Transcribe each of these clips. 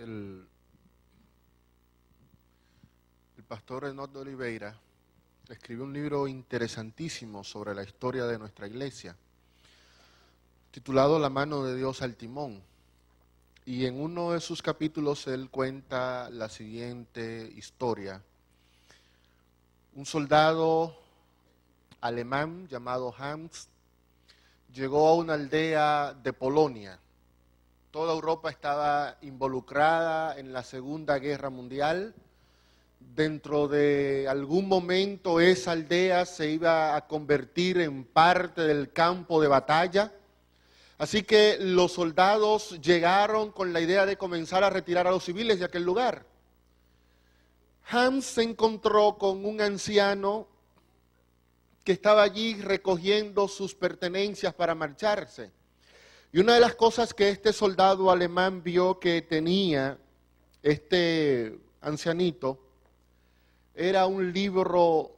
El, el pastor Enoch de Oliveira escribió un libro interesantísimo sobre la historia de nuestra iglesia, titulado La mano de Dios al timón. Y en uno de sus capítulos él cuenta la siguiente historia. Un soldado alemán llamado Hans llegó a una aldea de Polonia. Toda Europa estaba involucrada en la Segunda Guerra Mundial. Dentro de algún momento esa aldea se iba a convertir en parte del campo de batalla. Así que los soldados llegaron con la idea de comenzar a retirar a los civiles de aquel lugar. Hans se encontró con un anciano que estaba allí recogiendo sus pertenencias para marcharse. Y una de las cosas que este soldado alemán vio que tenía este ancianito era un libro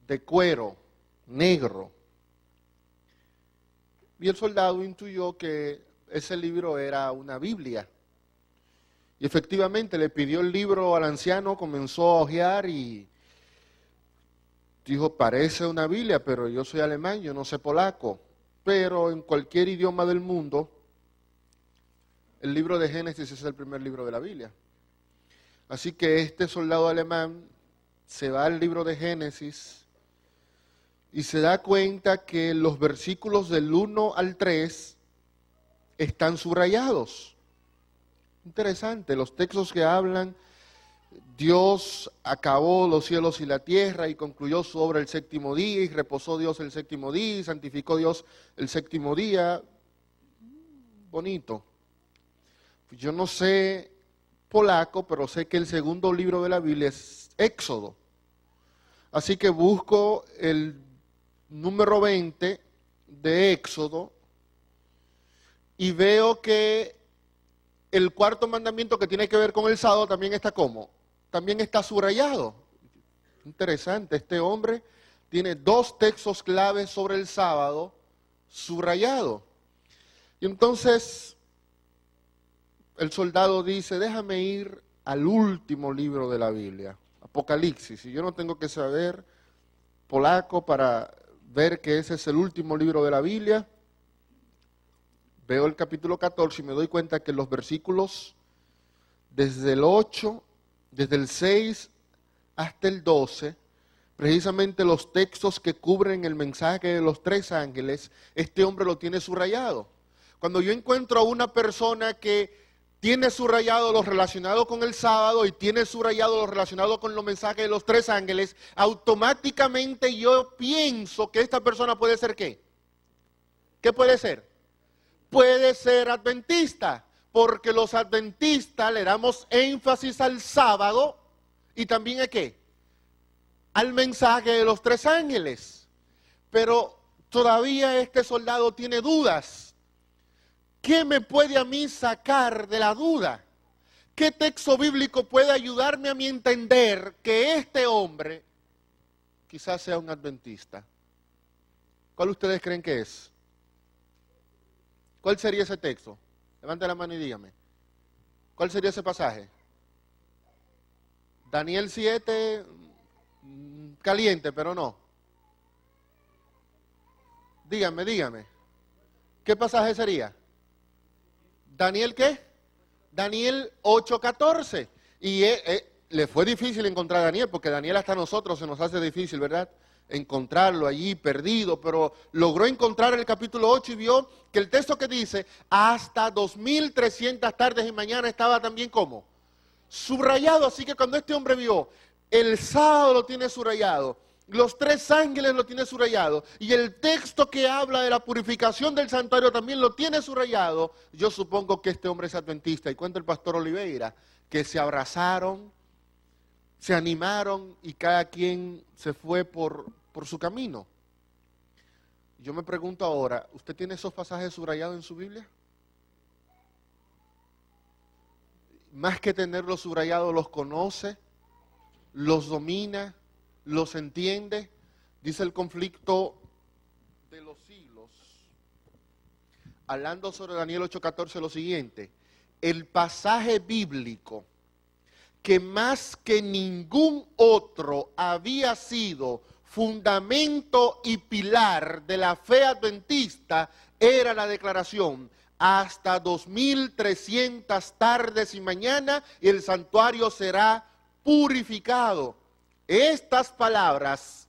de cuero negro. Y el soldado intuyó que ese libro era una Biblia. Y efectivamente le pidió el libro al anciano, comenzó a hojear y dijo, parece una Biblia, pero yo soy alemán, yo no sé polaco. Pero en cualquier idioma del mundo, el libro de Génesis es el primer libro de la Biblia. Así que este soldado alemán se va al libro de Génesis y se da cuenta que los versículos del 1 al 3 están subrayados. Interesante, los textos que hablan, Dios acabó los cielos y la tierra y concluyó su obra el séptimo día y reposó Dios el séptimo día y santificó Dios el séptimo día. Bonito. Yo no sé polaco, pero sé que el segundo libro de la Biblia es Éxodo. Así que busco el número 20 de Éxodo y veo que el cuarto mandamiento que tiene que ver con el sábado también está ¿cómo? También está subrayado. Interesante, este hombre tiene dos textos claves sobre el sábado subrayado. Y entonces el soldado dice, déjame ir al último libro de la Biblia, Apocalipsis. Y yo no tengo que saber polaco para ver que ese es el último libro de la Biblia. Veo el capítulo 14 y me doy cuenta que los versículos desde el 8, desde el 6 hasta el 12, precisamente los textos que cubren el mensaje de los tres ángeles, este hombre lo tiene subrayado. Cuando yo encuentro a una persona que tiene subrayado lo relacionado con el sábado y tiene subrayado lo relacionado con los mensajes de los tres ángeles, automáticamente yo pienso que esta persona puede ser ¿qué? ¿Qué puede ser? Puede ser adventista, porque los adventistas le damos énfasis al sábado y también ¿a qué? Al mensaje de los tres ángeles. Pero todavía este soldado tiene dudas. ¿Qué me puede a mí sacar de la duda? ¿Qué texto bíblico puede ayudarme a mí a entender que este hombre quizás sea un adventista? ¿Cuál ustedes creen que es? ¿Cuál sería ese texto? Levante la mano y dígame. ¿Cuál sería ese pasaje? Daniel 7, caliente, pero no. Dígame. ¿Qué pasaje sería? ¿Daniel qué? Daniel 8:14. Y le fue difícil encontrar a Daniel, porque Daniel hasta a nosotros se nos hace difícil, ¿verdad? Encontrarlo allí perdido, pero logró encontrar el capítulo 8 y vio que el texto que dice, hasta 2300 tardes y mañana estaba también como subrayado. Así que cuando este hombre vio, el sábado lo tiene subrayado, los tres ángeles lo tiene subrayado y el texto que habla de la purificación del santuario también lo tiene subrayado, yo supongo que este hombre es adventista. Y cuenta el pastor Oliveira que se abrazaron, se animaron y cada quien se fue por su camino. Yo me pregunto ahora, ¿usted tiene esos pasajes subrayados en su Biblia? Más que tenerlos subrayados, los conoce, los domina, los entiende. Dice el conflicto de los siglos, hablando sobre Daniel 8:14, lo siguiente: el pasaje bíblico que más que ningún otro había sido fundamento y pilar de la fe adventista era la declaración: hasta 2300 tardes y mañana y el santuario será purificado. Estas palabras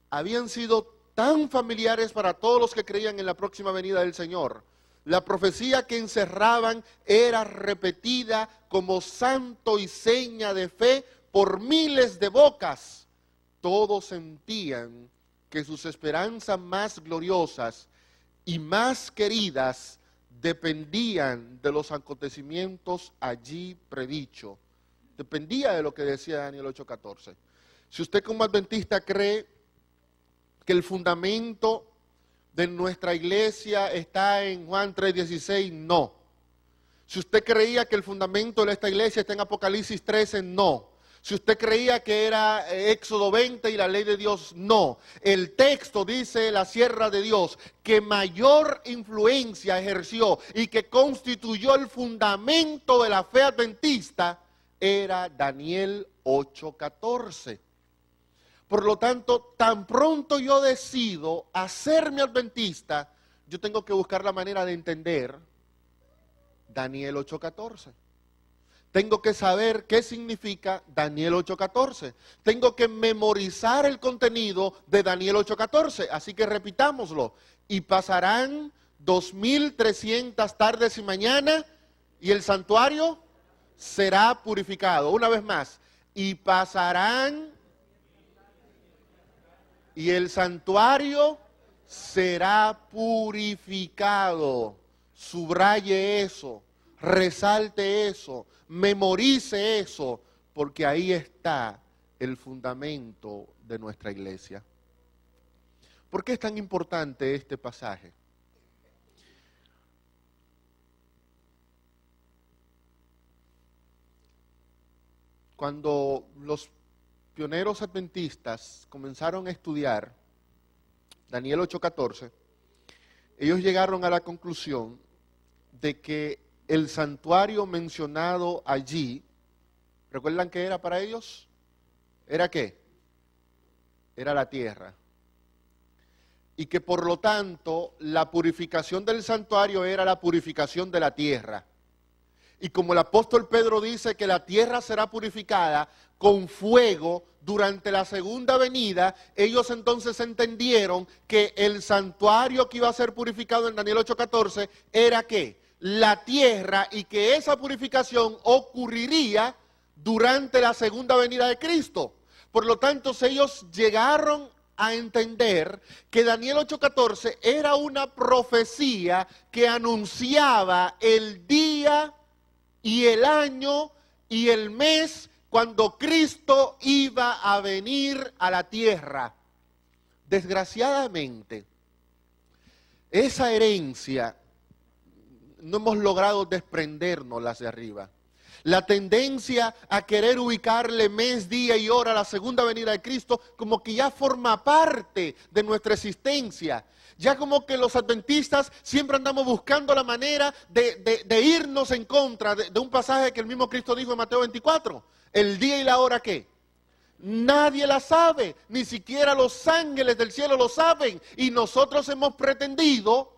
habían sido tan familiares para todos los que creían en la próxima venida del Señor. La profecía que encerraban era repetida como santo y seña de fe por miles de bocas. Todos sentían que sus esperanzas más gloriosas y más queridas dependían de los acontecimientos allí predichos. Dependía de lo que decía Daniel 8:14. Si usted como adventista cree que el fundamento de nuestra iglesia está en Juan 3:16, no. Si usted creía que el fundamento de esta iglesia está en Apocalipsis 13, no. Si usted creía que era Éxodo 20 y la ley de Dios, no. El texto dice, la sierra de Dios, que mayor influencia ejerció y que constituyó el fundamento de la fe adventista, era Daniel 8:14. Por lo tanto, tan pronto yo decido hacerme adventista, yo tengo que buscar la manera de entender Daniel 8:14. Tengo que saber qué significa Daniel 8:14. Tengo que memorizar el contenido de Daniel 8:14. Así que repitámoslo. Y pasarán 2300 tardes y mañana y el santuario será purificado. Una vez más. Y pasarán y el santuario será purificado. Subraye eso, resalte eso, memorice eso, porque ahí está el fundamento de nuestra iglesia. ¿Por qué es tan importante este pasaje? Cuando los pioneros adventistas comenzaron a estudiar Daniel 8:14, ellos llegaron a la conclusión de que el santuario mencionado allí, ¿recuerdan qué era para ellos? ¿Era qué? Era la tierra. Y que por lo tanto la purificación del santuario era la purificación de la tierra. Y como el apóstol Pedro dice que la tierra será purificada con fuego durante la segunda venida, ellos entonces entendieron que el santuario que iba a ser purificado en Daniel 8:14 era ¿qué? La tierra, y que esa purificación ocurriría durante la segunda venida de Cristo. Por lo tanto, ellos llegaron a entender que Daniel 8:14 era una profecía que anunciaba el día y el año y el mes cuando Cristo iba a venir a la tierra. Desgraciadamente, esa herencia no hemos logrado desprendérnoslas de arriba. La tendencia a querer ubicarle mes, día y hora a la segunda venida de Cristo como que ya forma parte de nuestra existencia. Ya como que los adventistas siempre andamos buscando la manera de irnos en contra de un pasaje que el mismo Cristo dijo en Mateo 24. El día y la hora, ¿qué? Nadie la sabe, ni siquiera los ángeles del cielo lo saben. Y nosotros hemos pretendido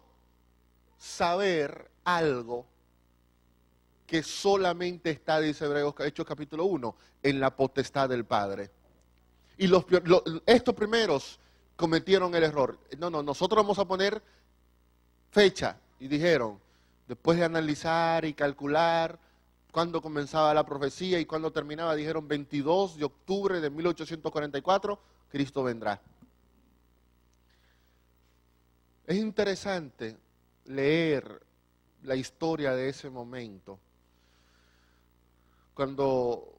saber algo que solamente está, dice Hechos capítulo 1, en la potestad del Padre. Y estos primeros cometieron el error. No, nosotros vamos a poner fecha. Y dijeron, después de analizar y calcular cuándo comenzaba la profecía y cuándo terminaba, dijeron 22 de octubre de 1844, Cristo vendrá. Es interesante leer la historia de ese momento. Cuando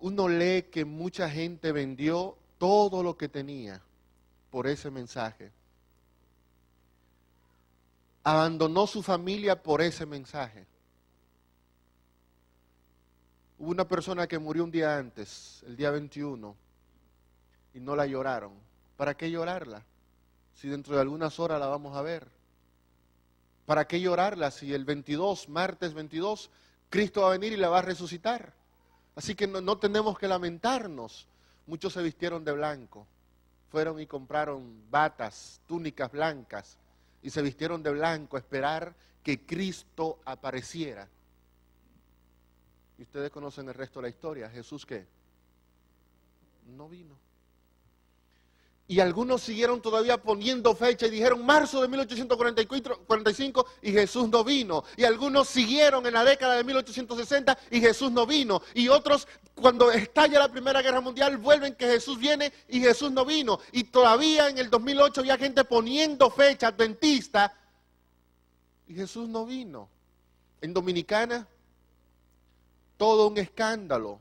uno lee que mucha gente vendió todo lo que tenía por ese mensaje, abandonó su familia por ese mensaje. Hubo una persona que murió un día antes, el día 21, y no la lloraron. ¿Para qué llorarla? Si dentro de algunas horas la vamos a ver. ¿Para qué llorarla si el 22, martes 22, Cristo va a venir y la va a resucitar. Así que no tenemos que lamentarnos. Muchos se vistieron de blanco. Fueron y compraron batas, túnicas blancas, y se vistieron de blanco a esperar que Cristo apareciera. Y ustedes conocen el resto de la historia. ¿Jesús qué? No vino. Y algunos siguieron todavía poniendo fecha y dijeron marzo de 1845 y Jesús no vino. Y algunos siguieron en la década de 1860 y Jesús no vino. Y otros, cuando estalla la Primera Guerra Mundial, vuelven que Jesús viene y Jesús no vino. Y todavía en el 2008 había gente poniendo fecha adventista y Jesús no vino. En Dominicana, todo un escándalo.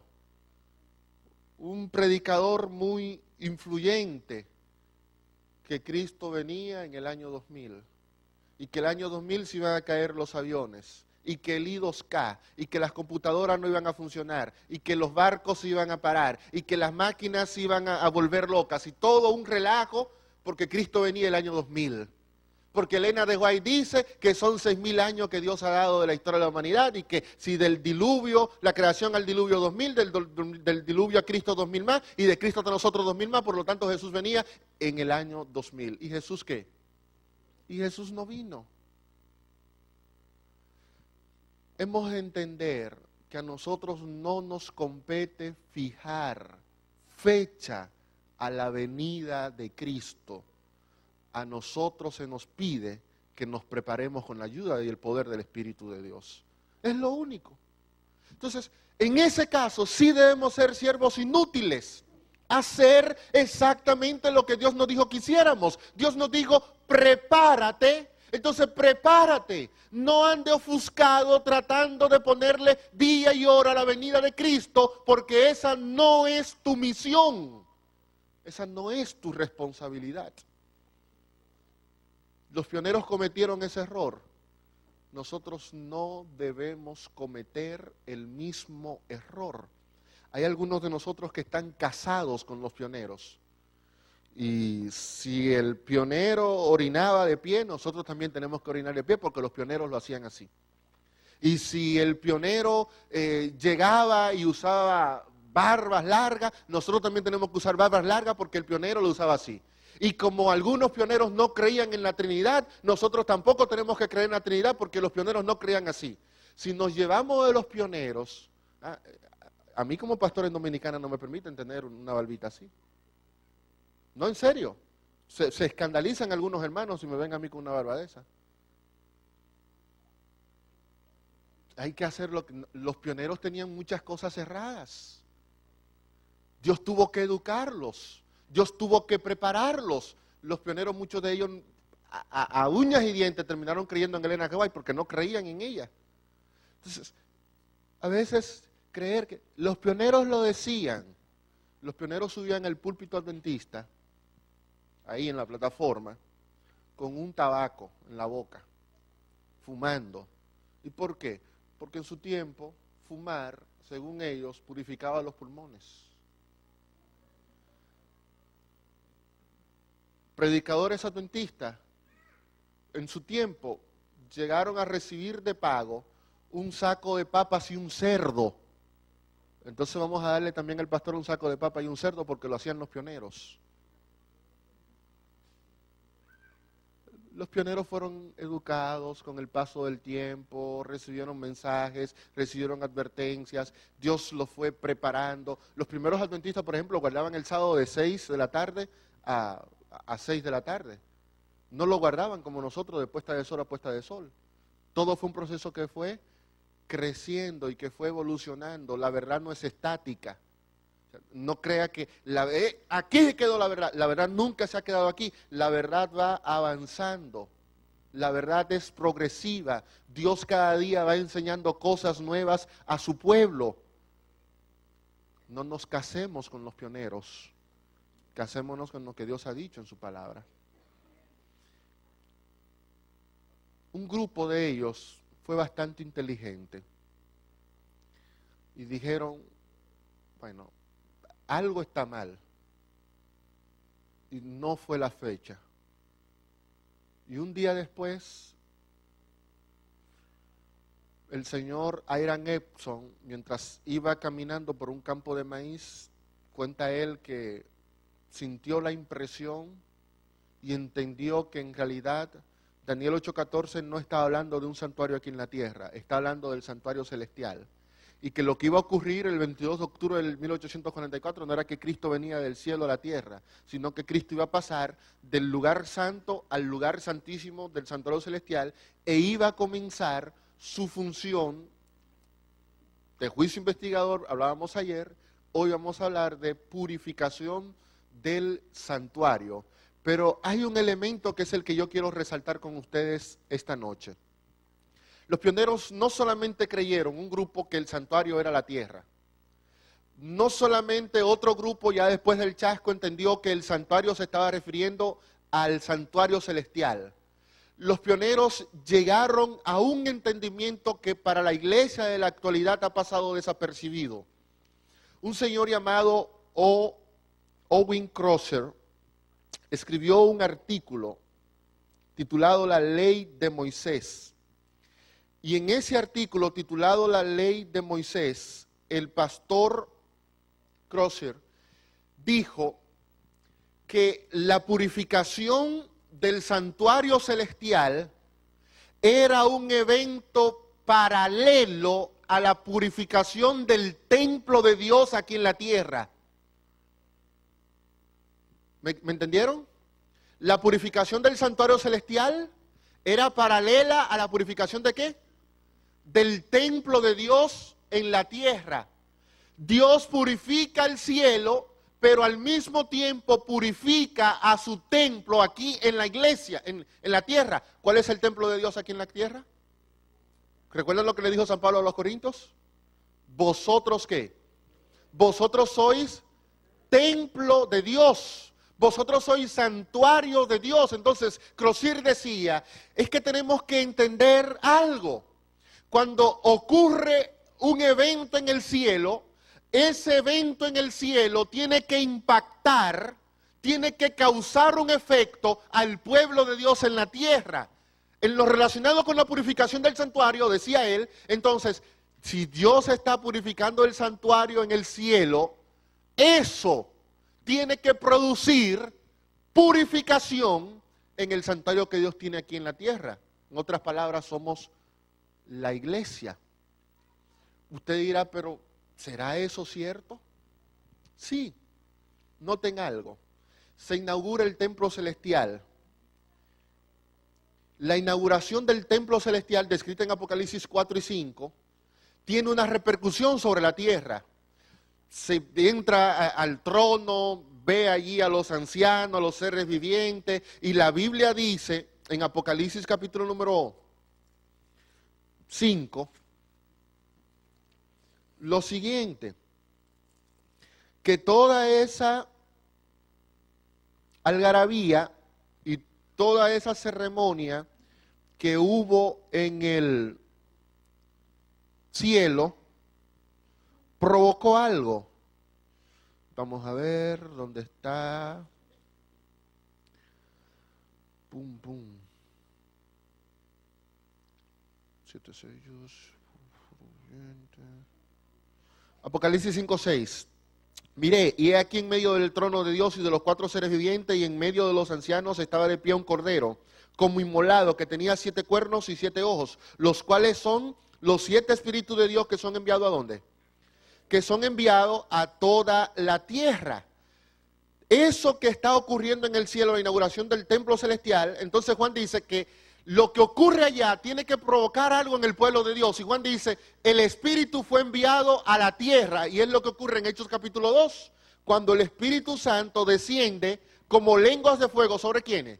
Un predicador muy influyente, que Cristo venía en el año 2000 y que el año 2000 se iban a caer los aviones y que el I-2K y que las computadoras no iban a funcionar y que los barcos se iban a parar y que las máquinas se iban a volver locas y todo un relajo porque Cristo venía el año 2000. Porque Elena de White dice que son 6.000 años que Dios ha dado de la historia de la humanidad y que si del diluvio, la creación al diluvio 2000, del diluvio a Cristo 2000 más y de Cristo hasta nosotros 2000 más, por lo tanto Jesús venía en el año 2000. ¿Y Jesús qué? Y Jesús no vino. Hemos de entender que a nosotros no nos compete fijar fecha a la venida de Cristo. A nosotros se nos pide que nos preparemos con la ayuda y el poder del Espíritu de Dios. Es lo único. Entonces, en ese caso sí debemos ser siervos inútiles, hacer exactamente lo que Dios nos dijo que hiciéramos. Dios nos dijo, prepárate. Entonces prepárate, no ande ofuscado tratando de ponerle día y hora a la venida de Cristo, porque esa no es tu misión, esa no es tu responsabilidad. Los pioneros cometieron ese error. Nosotros no debemos cometer el mismo error. Hay algunos de nosotros que están casados con los pioneros. Y si el pionero orinaba de pie, nosotros también tenemos que orinar de pie porque los pioneros lo hacían así. Y si el pionero llegaba y usaba barbas largas, nosotros también tenemos que usar barbas largas porque el pionero lo usaba así. Y como algunos pioneros no creían en la Trinidad, nosotros tampoco tenemos que creer en la Trinidad porque los pioneros no creían así. Si nos llevamos de los pioneros, a mí como pastor en Dominicana no me permiten tener una barbita así. No, en serio. Se escandalizan algunos hermanos si me ven a mí con una barba de esa. Hay que hacer lo que... Los pioneros tenían muchas cosas cerradas. Dios tuvo que educarlos. Dios tuvo que prepararlos. Los pioneros, muchos de ellos, a uñas y dientes, terminaron creyendo en Elena de White porque no creían en ella. Entonces, a veces creer que... Los pioneros lo decían. Los pioneros subían al púlpito adventista, ahí en la plataforma, con un tabaco en la boca, fumando. ¿Y por qué? Porque en su tiempo, fumar, según ellos, purificaba los pulmones. Predicadores adventistas, en su tiempo, llegaron a recibir de pago un saco de papas y un cerdo. Entonces vamos a darle también al pastor un saco de papas y un cerdo porque lo hacían los pioneros. Los pioneros fueron educados con el paso del tiempo, recibieron mensajes, recibieron advertencias, Dios los fue preparando. Los primeros adventistas, por ejemplo, guardaban el sábado de 6 de la tarde a 6 de la tarde. No lo guardaban como nosotros de puesta de sol a puesta de sol. Todo fue un proceso que fue creciendo y que fue evolucionando. La verdad no es estática. No crea que aquí quedó la verdad nunca se ha quedado aquí, la verdad va avanzando, la verdad es progresiva, Dios cada día va enseñando cosas nuevas a su pueblo. No nos casemos con los pioneros, casémonos con lo que Dios ha dicho en su palabra. Un grupo de ellos fue bastante inteligente y dijeron, bueno, algo está mal, y no fue la fecha. Y un día después, el señor Hiram Edson, mientras iba caminando por un campo de maíz, cuenta él que sintió la impresión y entendió que en realidad Daniel 8:14 no está hablando de un santuario aquí en la tierra, está hablando del santuario celestial. Y que lo que iba a ocurrir el 22 de octubre del 1844 no era que Cristo venía del cielo a la tierra, sino que Cristo iba a pasar del lugar santo al lugar santísimo del santuario celestial e iba a comenzar su función de juicio investigador. Hablábamos ayer, hoy vamos a hablar de purificación del santuario. Pero hay un elemento que es el que yo quiero resaltar con ustedes esta noche. Los pioneros no solamente creyeron, un grupo, que el santuario era la tierra. No solamente otro grupo ya después del chasco entendió que el santuario se estaba refiriendo al santuario celestial. Los pioneros llegaron a un entendimiento que para la iglesia de la actualidad ha pasado desapercibido. Un señor llamado Owen Crosser escribió un artículo titulado La Ley de Moisés. Y en ese artículo titulado La Ley de Moisés, el pastor Crosser dijo que la purificación del santuario celestial era un evento paralelo a la purificación del templo de Dios aquí en la tierra. ¿Me entendieron? La purificación del santuario celestial era paralela a la purificación ¿de qué? Del templo de Dios en la tierra. Dios purifica el cielo, pero al mismo tiempo purifica a su templo aquí en la iglesia, en la tierra. ¿Cuál es el templo de Dios aquí en la tierra? ¿Recuerdan lo que le dijo San Pablo a los Corintios? ¿Vosotros qué? Vosotros sois templo de Dios. Vosotros sois santuario de Dios. Entonces, Crosser decía, es que tenemos que entender algo. Cuando ocurre un evento en el cielo, ese evento en el cielo tiene que impactar, tiene que causar un efecto al pueblo de Dios en la tierra. En lo relacionado con la purificación del santuario, decía él, entonces, si Dios está purificando el santuario en el cielo, eso tiene que producir purificación en el santuario que Dios tiene aquí en la tierra. En otras palabras, somos la iglesia. Usted dirá, pero ¿será eso cierto? Sí. Noten algo. Se inaugura el templo celestial. La inauguración del templo celestial, descrita en Apocalipsis 4 y 5, tiene una repercusión sobre la tierra. Se entra al trono, ve allí a los ancianos, a los seres vivientes, y la Biblia dice en Apocalipsis capítulo número 5, lo siguiente, que toda esa algarabía y toda esa ceremonia que hubo en el cielo provocó algo. Vamos a ver dónde está. Pum, pum. 7 sellos. Apocalipsis 5:6. Miré, y he aquí en medio del trono de Dios y de los 4 seres vivientes, y en medio de los ancianos estaba de pie un cordero, como inmolado, que tenía 7 cuernos y 7 ojos, los cuales son los 7 espíritus de Dios que son enviados ¿a dónde? Que son enviados a toda la tierra. Eso que está ocurriendo en el cielo, la inauguración del templo celestial, entonces Juan dice que lo que ocurre allá tiene que provocar algo en el pueblo de Dios. Y Juan dice, el Espíritu fue enviado a la tierra, y es lo que ocurre en Hechos capítulo 2, cuando el Espíritu Santo desciende como lenguas de fuego, ¿sobre quiénes?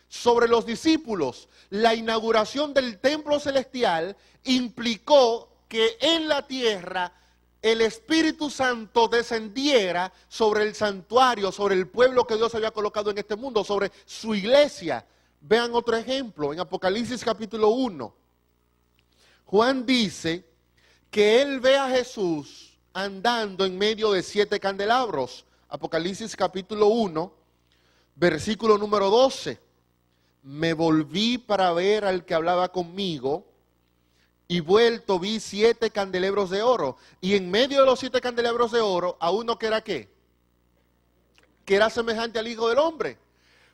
Sobre los discípulos. La inauguración del templo celestial implicó que en la tierra el Espíritu Santo descendiera sobre el santuario, sobre el pueblo que Dios había colocado en este mundo, sobre su iglesia. Vean otro ejemplo, en Apocalipsis capítulo 1. Juan dice que él ve a Jesús andando en medio de 7 candelabros. Apocalipsis capítulo 1, versículo número 12. Me volví para ver al que hablaba conmigo, y vuelto vi 7 candelabros de oro, y en medio de los 7 candelabros de oro, a uno que era ¿qué? Que era semejante al Hijo del Hombre.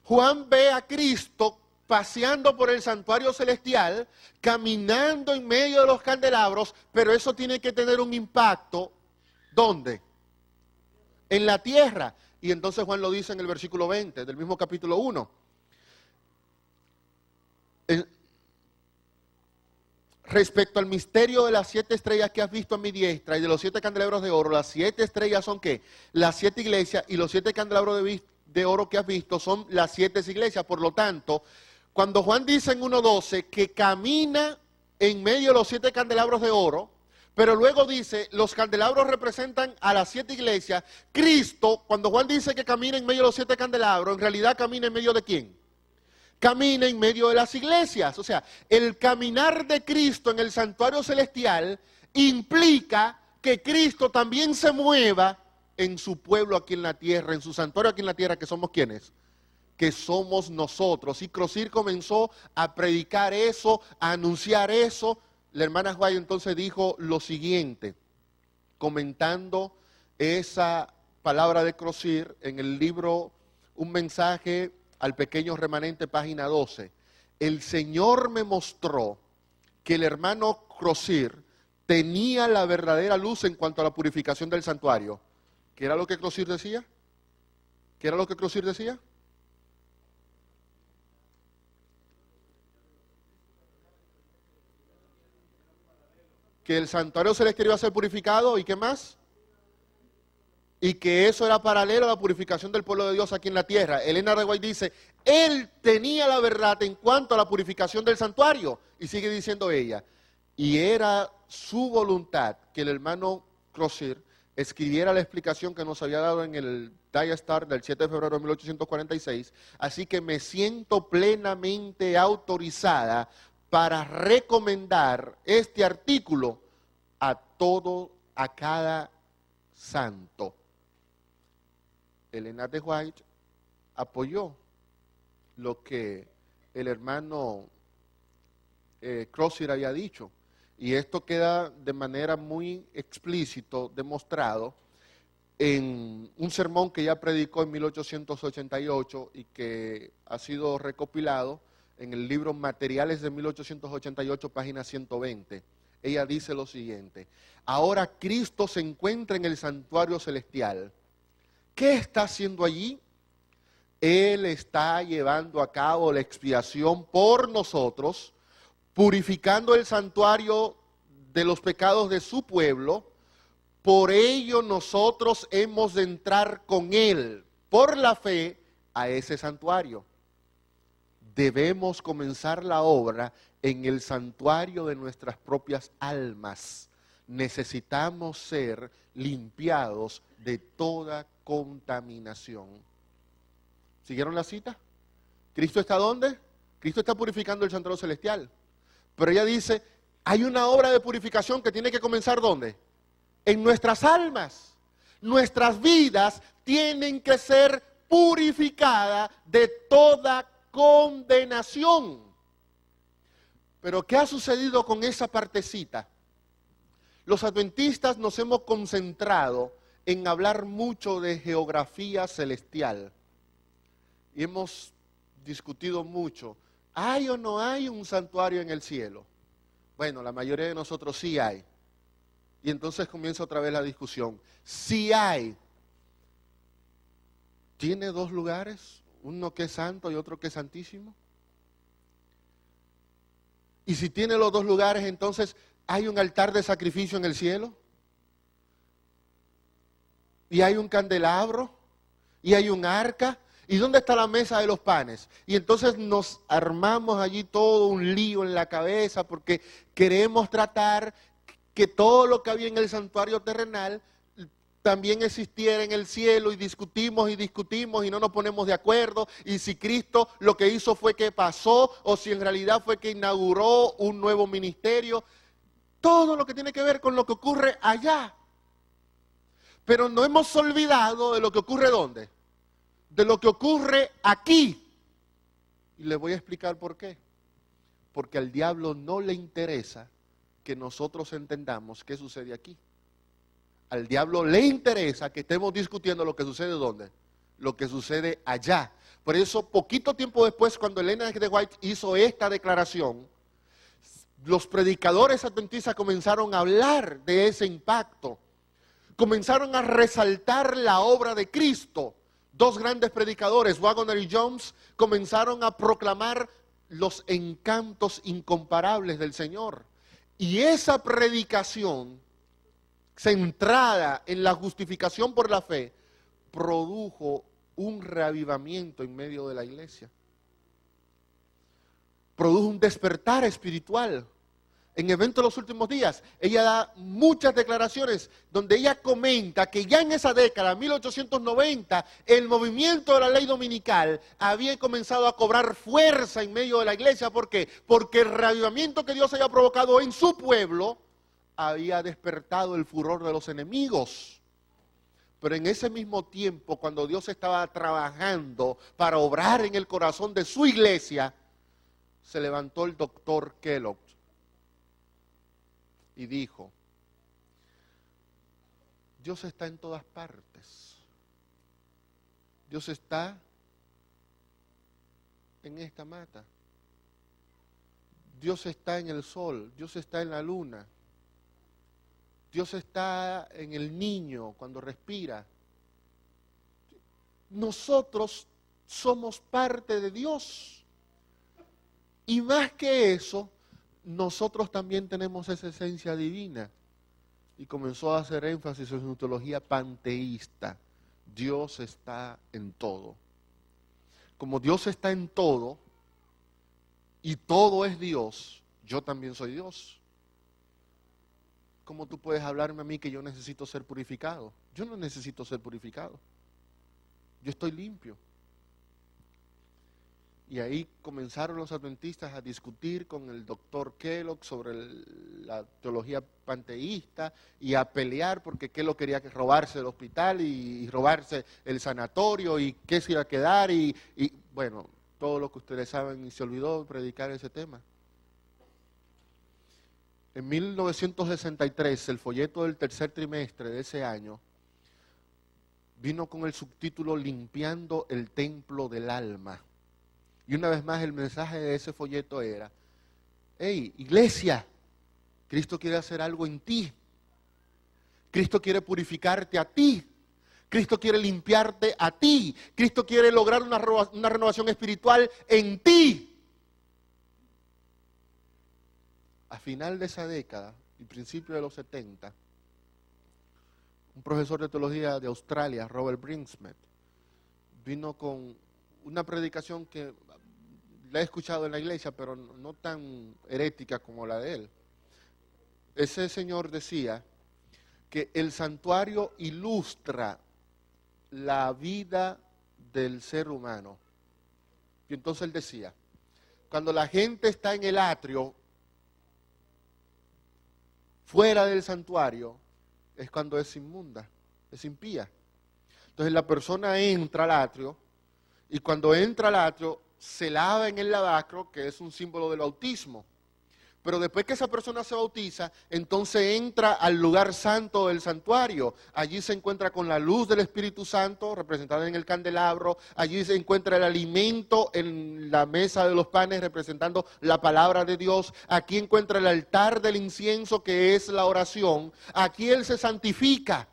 Juan ve a Cristo paseando por el santuario celestial, caminando en medio de los candelabros, pero eso tiene que tener un impacto, ¿dónde? En la tierra. Y entonces Juan lo dice en el versículo 20 del mismo capítulo 1. Respecto al misterio de las 7 estrellas que has visto a mi diestra y de los 7 candelabros de oro, las 7 estrellas son ¿qué? Las 7 iglesias, y los 7 candelabros de oro que has visto son las 7 iglesias. Por lo tanto, cuando Juan dice en 1:12 que camina en medio de los 7 candelabros de oro, pero luego dice, los candelabros representan a las 7 iglesias, Cristo, cuando Juan dice que camina en medio de los 7 candelabros, en realidad camina en medio de ¿quién? Camina en medio de las iglesias. O sea, el caminar de Cristo en el santuario celestial implica que Cristo también se mueva en su pueblo aquí en la tierra, en su santuario aquí en la tierra, que somos ¿quiénes? Que somos nosotros. Y Crosir comenzó a predicar eso, a anunciar eso. La hermana White entonces dijo lo siguiente, comentando esa palabra de Crosir en el libro Un mensaje al pequeño remanente, página 12. El Señor me mostró que el hermano Crosir tenía la verdadera luz en cuanto a la purificación del santuario. ¿Qué era lo que Crosir decía? ¿Qué era lo que Crosir decía? Que el santuario celestial iba a ser purificado, ¿y qué más? Y que eso era paralelo a la purificación del pueblo de Dios aquí en la tierra. Elena de White dice, él tenía la verdad en cuanto a la purificación del santuario. Y sigue diciendo ella, y era su voluntad que el hermano Crosir escribiera la explicación que nos había dado en el Diastar del 7 de febrero de 1846. Así que me siento plenamente autorizada para recomendar este artículo a cada santo. Elena de White apoyó lo que el hermano Crosir había dicho, y esto queda de manera muy explícito demostrado en un sermón que ella predicó en 1888 y que ha sido recopilado en el libro Materiales de 1888, página 120. Ella dice lo siguiente: ahora Cristo se encuentra en el santuario celestial. ¿Qué está haciendo allí? Él está llevando a cabo la expiación por nosotros, purificando el santuario de los pecados de su pueblo. Por ello nosotros hemos de entrar con Él, por la fe, a ese santuario. Debemos comenzar la obra en el santuario de nuestras propias almas. Necesitamos ser limpiados de toda contaminación. ¿Siguieron la cita? ¿Cristo está dónde? Cristo está purificando el santuario celestial. Pero ella dice, hay una obra de purificación que tiene que comenzar ¿dónde? En nuestras almas. Nuestras vidas tienen que ser purificadas de toda condenación. Pero ¿qué ha sucedido con esa partecita? Los adventistas nos hemos concentrado en hablar mucho de geografía celestial. Y hemos discutido mucho. ¿Hay o no hay un santuario en el cielo? Bueno, la mayoría de nosotros sí hay. Y entonces comienza otra vez la discusión. Sí hay. ¿Tiene 2 lugares? Uno que es santo y otro que es santísimo. Y si tiene los 2 lugares, entonces, ¿hay un altar de sacrificio en el cielo? ¿Y hay un candelabro? ¿Y hay un arca? ¿Y dónde está la mesa de los panes? Y entonces nos armamos allí todo un lío en la cabeza porque queremos tratar que todo lo que había en el santuario terrenal también existiera en el cielo, y discutimos y no nos ponemos de acuerdo, y si Cristo lo que hizo fue que pasó, o si en realidad fue que inauguró un nuevo ministerio, todo lo que tiene que ver con lo que ocurre allá. Pero no hemos olvidado de lo que ocurre ¿dónde? De lo que ocurre aquí. Y le voy a explicar por qué. Porque al diablo no le interesa que nosotros entendamos qué sucede aquí. Al diablo le interesa que estemos discutiendo lo que sucede ¿dónde? Lo que sucede allá. Por eso, poquito tiempo después, cuando Elena G. White hizo esta declaración, los predicadores adventistas comenzaron a hablar de ese impacto. Comenzaron a resaltar la obra de Cristo. Dos grandes predicadores, Waggoner y Jones, comenzaron a proclamar los encantos incomparables del Señor. Y esa predicación, centrada en la justificación por la fe, produjo un reavivamiento en medio de la iglesia. Produjo un despertar espiritual. En Eventos de los Últimos Días, ella da muchas declaraciones donde ella comenta que ya en esa década, 1890, el movimiento de la ley dominical había comenzado a cobrar fuerza en medio de la iglesia. ¿Por qué? Porque el reavivamiento que Dios había provocado en su pueblo había despertado el furor de los enemigos. Pero en ese mismo tiempo, cuando Dios estaba trabajando para obrar en el corazón de su iglesia, se levantó el doctor Kellogg y dijo: Dios está en todas partes. Dios está en esta mata. Dios está en el sol. Dios está en la luna. Dios está en el niño cuando respira. Nosotros somos parte de Dios. Y más que eso, nosotros también tenemos esa esencia divina. Y comenzó a hacer énfasis en su teología panteísta. Dios está en todo. Como Dios está en todo, y todo es Dios, yo también soy Dios. ¿Cómo tú puedes hablarme a mí que yo necesito ser purificado? Yo no necesito ser purificado. Yo estoy limpio. Y ahí comenzaron los adventistas a discutir con el doctor Kellogg sobre la teología panteísta y a pelear porque Kellogg quería robarse el hospital y robarse el sanatorio y qué se iba a quedar y bueno, todo lo que ustedes saben, y se olvidó predicar ese tema. En 1963, el folleto del tercer trimestre de ese año vino con el subtítulo Limpiando el Templo del Alma. Y una vez más el mensaje de ese folleto era: hey, iglesia, Cristo quiere hacer algo en ti. Cristo quiere purificarte a ti. Cristo quiere limpiarte a ti. Cristo quiere lograr una renovación espiritual en ti. A final de esa década, y principio de los 70, un profesor de teología de Australia, Robert Brinsmith, vino con una predicación que la he escuchado en la iglesia, pero no tan herética como la de él. Ese señor decía que el santuario ilustra la vida del ser humano. Y entonces él decía, cuando la gente está en el atrio, fuera del santuario, es cuando es inmunda, es impía. Entonces la persona entra al atrio, y cuando entra al atrio, se lava en el lavacro, que es un símbolo del bautismo. Pero después que esa persona se bautiza, entonces entra al lugar santo del santuario. Allí se encuentra con la luz del Espíritu Santo, representada en el candelabro. Allí se encuentra el alimento en la mesa de los panes, representando la palabra de Dios. Aquí encuentra el altar del incienso, que es la oración. Aquí Él se santifica.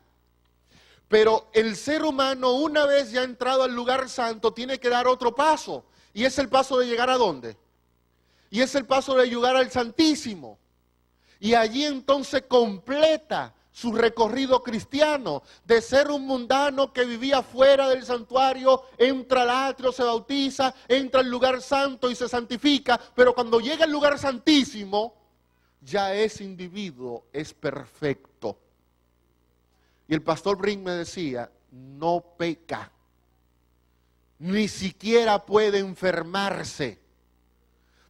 Pero el ser humano, una vez ya entrado al lugar santo, tiene que dar otro paso. Y es el paso de llegar ¿a dónde? Y es el paso de llegar al Santísimo. Y allí entonces completa su recorrido cristiano, de ser un mundano que vivía fuera del santuario, entra al atrio, se bautiza, entra al lugar santo y se santifica, pero cuando llega al lugar santísimo, ya ese individuo es perfecto. Y el pastor Brink me decía, no peca, ni siquiera puede enfermarse,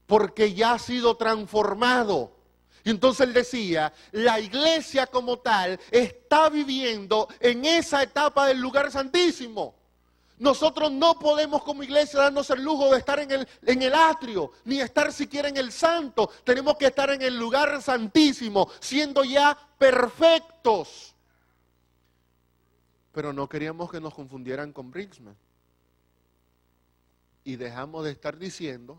porque ya ha sido transformado. Y entonces él decía, la iglesia como tal está viviendo en esa etapa del lugar santísimo, Nosotros no podemos como iglesia darnos el lujo de estar en el atrio, ni estar siquiera en el santo. Tenemos que estar en el lugar santísimo, siendo ya perfectos. Pero no queríamos que nos confundieran con Brinkman. Y dejamos de estar diciendo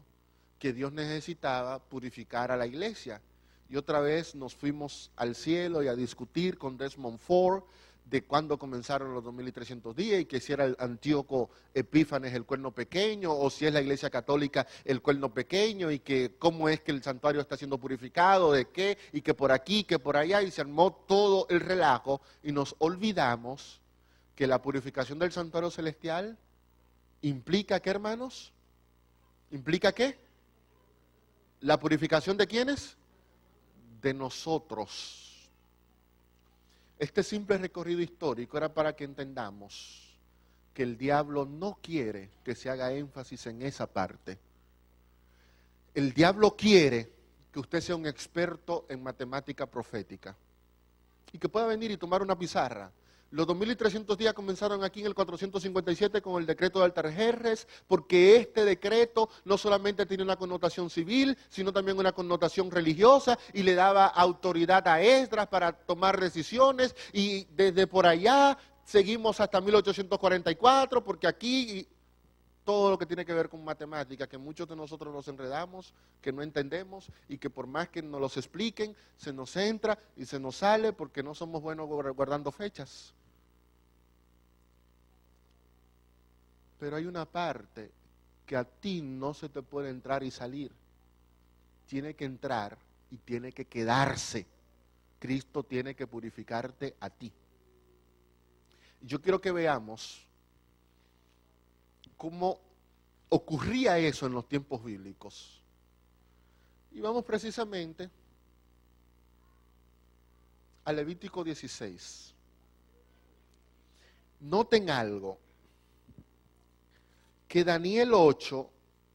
que Dios necesitaba purificar a la iglesia. Y otra vez nos fuimos al cielo y a discutir con Desmond Ford de cuándo comenzaron los 2300 días y que si era el Antíoco Epífanes el cuerno pequeño o si es la iglesia católica el cuerno pequeño y que cómo es que el santuario está siendo purificado, de qué y que por aquí, que por allá, y se armó todo el relajo y nos olvidamos que la purificación del santuario celestial implica ¿qué, hermanos? ¿Implica qué? ¿La purificación de quiénes? De nosotros. Este simple recorrido histórico era para que entendamos que el diablo no quiere que se haga énfasis en esa parte. El diablo quiere que usted sea un experto en matemática profética y que pueda venir y tomar una pizarra. Los 2300 días comenzaron aquí en el 457 con el decreto de Artajerjes, porque este decreto no solamente tiene una connotación civil, sino también una connotación religiosa, y le daba autoridad a Esdras para tomar decisiones, y desde por allá seguimos hasta 1844, porque aquí todo lo que tiene que ver con matemática, que muchos de nosotros nos enredamos, que no entendemos, y que por más que nos los expliquen, se nos entra y se nos sale, porque no somos buenos guardando fechas. Pero hay una parte que a ti no se te puede entrar y salir. Tiene que entrar y tiene que quedarse. Cristo tiene que purificarte a ti. Yo quiero que veamos cómo ocurría eso en los tiempos bíblicos. Y vamos precisamente a Levítico 16. Noten algo. Que Daniel 8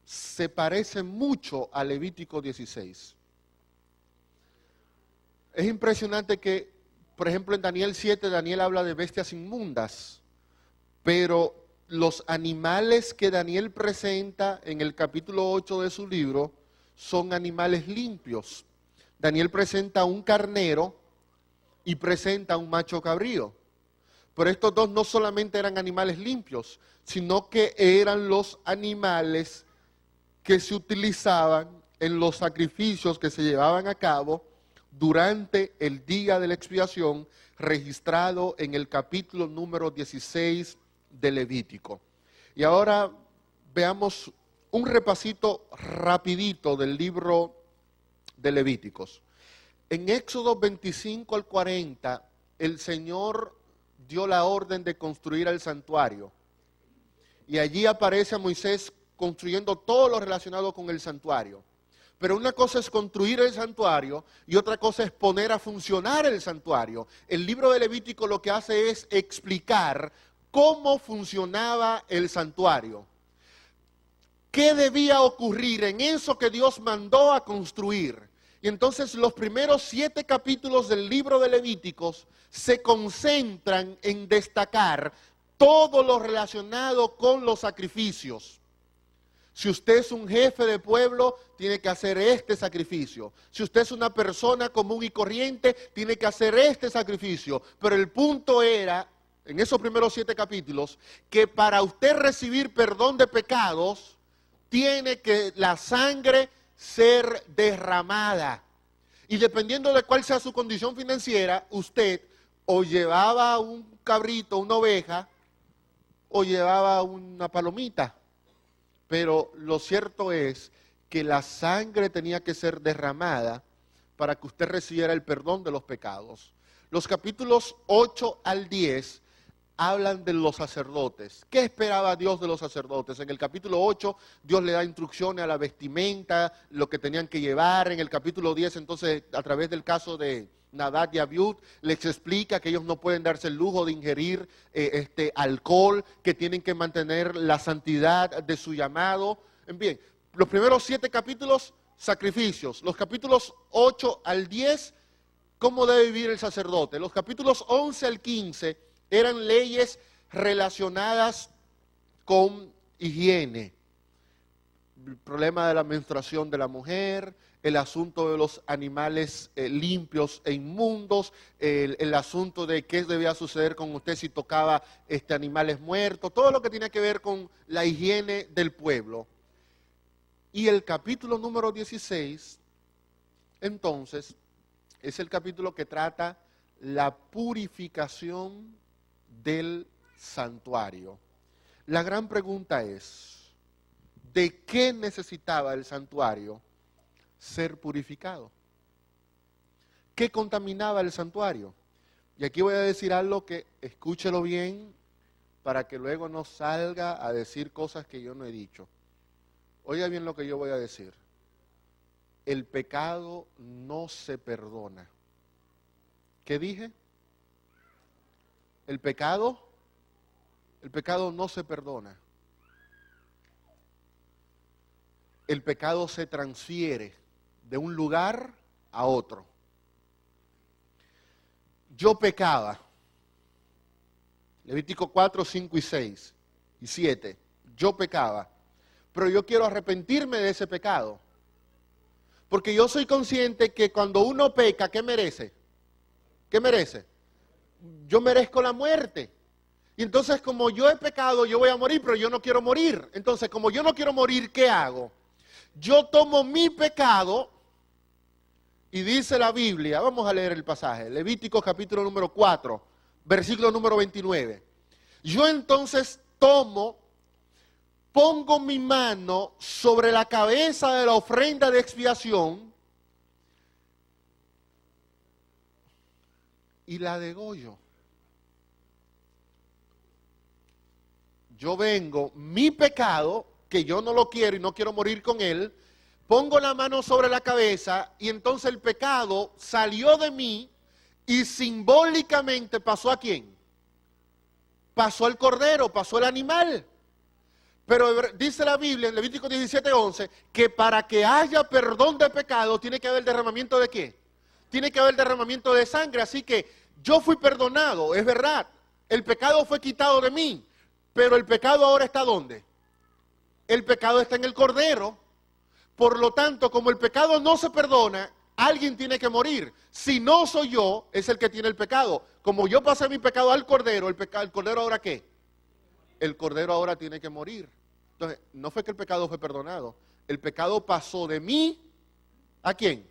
se parece mucho a Levítico 16. Es impresionante que, por ejemplo, en Daniel 7, Daniel habla de bestias inmundas, pero los animales que Daniel presenta en el capítulo 8 de su libro son animales limpios. Daniel presenta un carnero y presenta un macho cabrío. Pero estos dos no solamente eran animales limpios, sino que eran los animales que se utilizaban en los sacrificios que se llevaban a cabo durante el día de la expiación, registrado en el capítulo número 16 de Levítico. Y ahora veamos un repasito rapidito del libro de Levíticos. En Éxodo 25 al 40, el Señor dio la orden de construir el santuario. Y allí aparece a Moisés construyendo todo lo relacionado con el santuario. Pero una cosa es construir el santuario y otra cosa es poner a funcionar el santuario. El libro de Levítico lo que hace es explicar cómo funcionaba el santuario. ¿Qué debía ocurrir en eso que Dios mandó a construir? Y entonces los primeros 7 capítulos del libro de Levíticos se concentran en destacar todo lo relacionado con los sacrificios. Si usted es un jefe de pueblo, tiene que hacer este sacrificio. Si usted es una persona común y corriente, tiene que hacer este sacrificio. Pero el punto era, en esos primeros 7 capítulos, que para usted recibir perdón de pecados, tiene que la sangre ser derramada. Y dependiendo de cuál sea su condición financiera, usted o llevaba un cabrito, una oveja, o llevaba una palomita. Pero lo cierto es que la sangre tenía que ser derramada para que usted recibiera el perdón de los pecados. Los capítulos 8 al 10 hablan de los sacerdotes. ¿Qué esperaba Dios de los sacerdotes? En el capítulo 8 Dios le da instrucciones a la vestimenta, lo que tenían que llevar. En el capítulo 10 entonces, a través del caso de Nadab y Abiud, les explica que ellos no pueden darse el lujo de ingerir alcohol, que tienen que mantener la santidad de su llamado. Bien, los primeros 7 capítulos, sacrificios. Los capítulos 8 al 10, cómo debe vivir el sacerdote. Los capítulos 11 al 15 eran leyes relacionadas con higiene. El problema de la menstruación de la mujer, el asunto de los animales limpios e inmundos, el asunto de qué debía suceder con usted si tocaba animales muertos, todo lo que tiene que ver con la higiene del pueblo. Y el capítulo número 16, entonces, es el capítulo que trata la purificación del santuario. La gran pregunta es, ¿de qué necesitaba el santuario ser purificado? ¿Qué contaminaba el santuario? Y aquí voy a decir algo que escúchelo bien para que luego no salga a decir cosas que yo no he dicho. Oiga bien lo que yo voy a decir. El pecado no se perdona. ¿Qué dije? El pecado no se perdona. El pecado se transfiere de un lugar a otro. Yo pecaba. Levítico 4, 5 y 6 y 7. Yo pecaba. Pero yo quiero arrepentirme de ese pecado. Porque yo soy consciente que cuando uno peca, ¿qué merece? ¿Qué merece? Yo merezco la muerte. Y entonces como yo he pecado, yo voy a morir, pero yo no quiero morir. Entonces como yo no quiero morir, ¿qué hago? Yo tomo mi pecado y dice la Biblia, vamos a leer el pasaje, Levítico capítulo número 4, versículo número 29. Yo entonces pongo mi mano sobre la cabeza de la ofrenda de expiación y la degollo. Yo vengo, mi pecado, que yo no lo quiero y no quiero morir con él, pongo la mano sobre la cabeza y entonces el pecado salió de mí y simbólicamente pasó ¿a quién? Pasó al cordero, pasó al animal. Pero dice la Biblia en Levítico 17:11 que para que haya perdón de pecado tiene que haber derramamiento ¿de qué? Tiene que haber derramamiento de sangre. Así que yo fui perdonado, es verdad. El pecado fue quitado de mí. Pero el pecado ahora está ¿dónde? El pecado está en el cordero. Por lo tanto, como el pecado no se perdona, alguien tiene que morir. Si no soy yo, es el que tiene el pecado. Como yo pasé mi pecado al cordero, ¿el cordero ahora qué? El cordero ahora tiene que morir. Entonces, no fue que el pecado fue perdonado. El pecado pasó de mí, ¿a quién?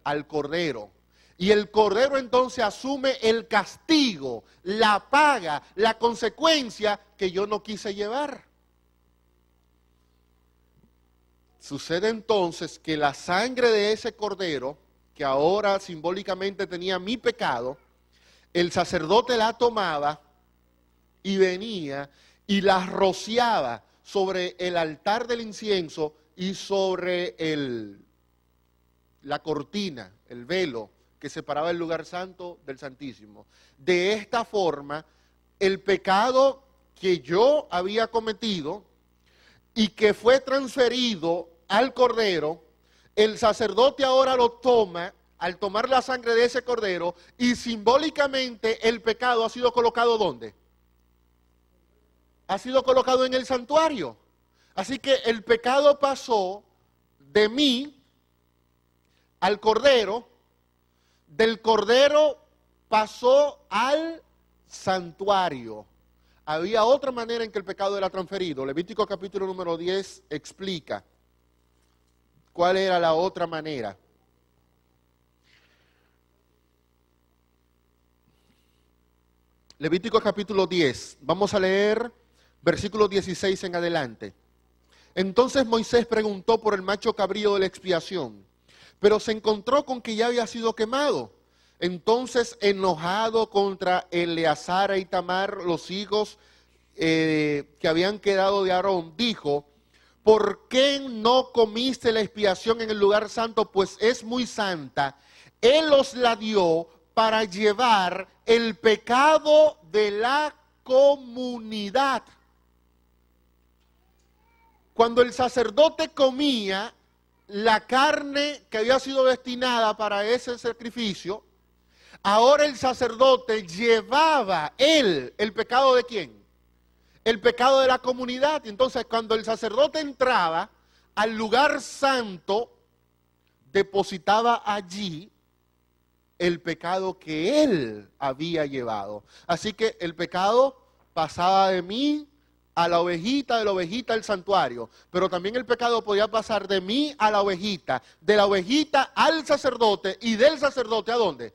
Al cordero. Y el cordero entonces asume el castigo, la paga, la consecuencia que yo no quise llevar. Sucede entonces que la sangre de ese cordero, que ahora simbólicamente tenía mi pecado, el sacerdote la tomaba y venía y la rociaba sobre el altar del incienso y sobre la cortina, el velo que separaba el lugar santo del santísimo. De esta forma, el pecado que yo había cometido y que fue transferido al cordero, el sacerdote ahora lo toma al tomar la sangre de ese cordero y simbólicamente el pecado ha sido colocado ¿dónde? Ha sido colocado en el santuario. Así que el pecado pasó de mí al cordero, del cordero pasó al santuario. Había otra manera en que el pecado era transferido. Levítico capítulo número 10 explica cuál era la otra manera. Levítico capítulo 10, vamos a leer versículo 16 en adelante. Entonces Moisés preguntó por el macho cabrío de la expiación, pero se encontró con que ya había sido quemado. Entonces, enojado contra Eleazar y Itamar, los hijos que habían quedado de Aarón, dijo: ¿por qué no comiste la expiación en el lugar santo? Pues es muy santa. Él os la dio para llevar el pecado de la comunidad. Cuando el sacerdote comía la carne que había sido destinada para ese sacrificio, ahora el sacerdote llevaba el pecado ¿de quién? el pecado de la comunidad. Y entonces cuando el sacerdote entraba al lugar santo, depositaba allí el pecado que él había llevado. Así que el pecado pasaba de mí a la ovejita, de la ovejita al santuario. Pero también el pecado podía pasar de mí a la ovejita, de la ovejita al sacerdote y del sacerdote ¿a dónde?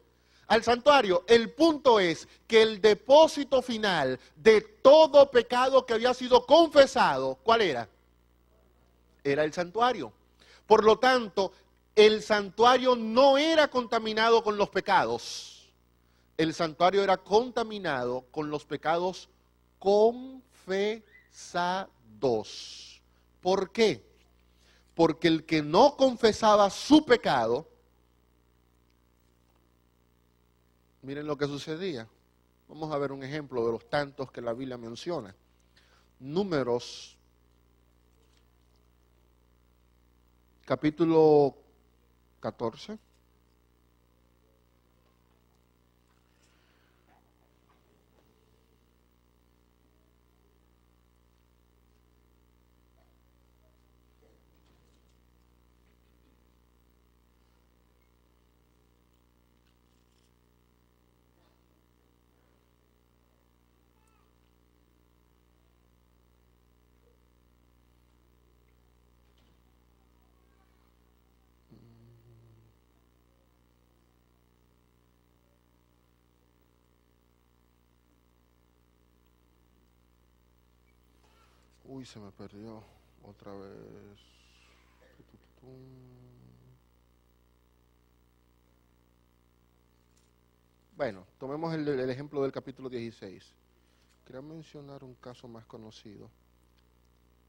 Al santuario. El punto es que el depósito final de todo pecado que había sido confesado, ¿cuál era? Era el santuario. Por lo tanto, el santuario no era contaminado con los pecados. El santuario era contaminado con los pecados confesados. ¿Por qué? Porque el que no confesaba su pecado, miren lo que sucedía. Vamos a ver un ejemplo de los tantos que la Biblia menciona. Números, capítulo 14. Uy, se me perdió otra vez. Bueno, tomemos el ejemplo del capítulo 16. Quería mencionar un caso más conocido.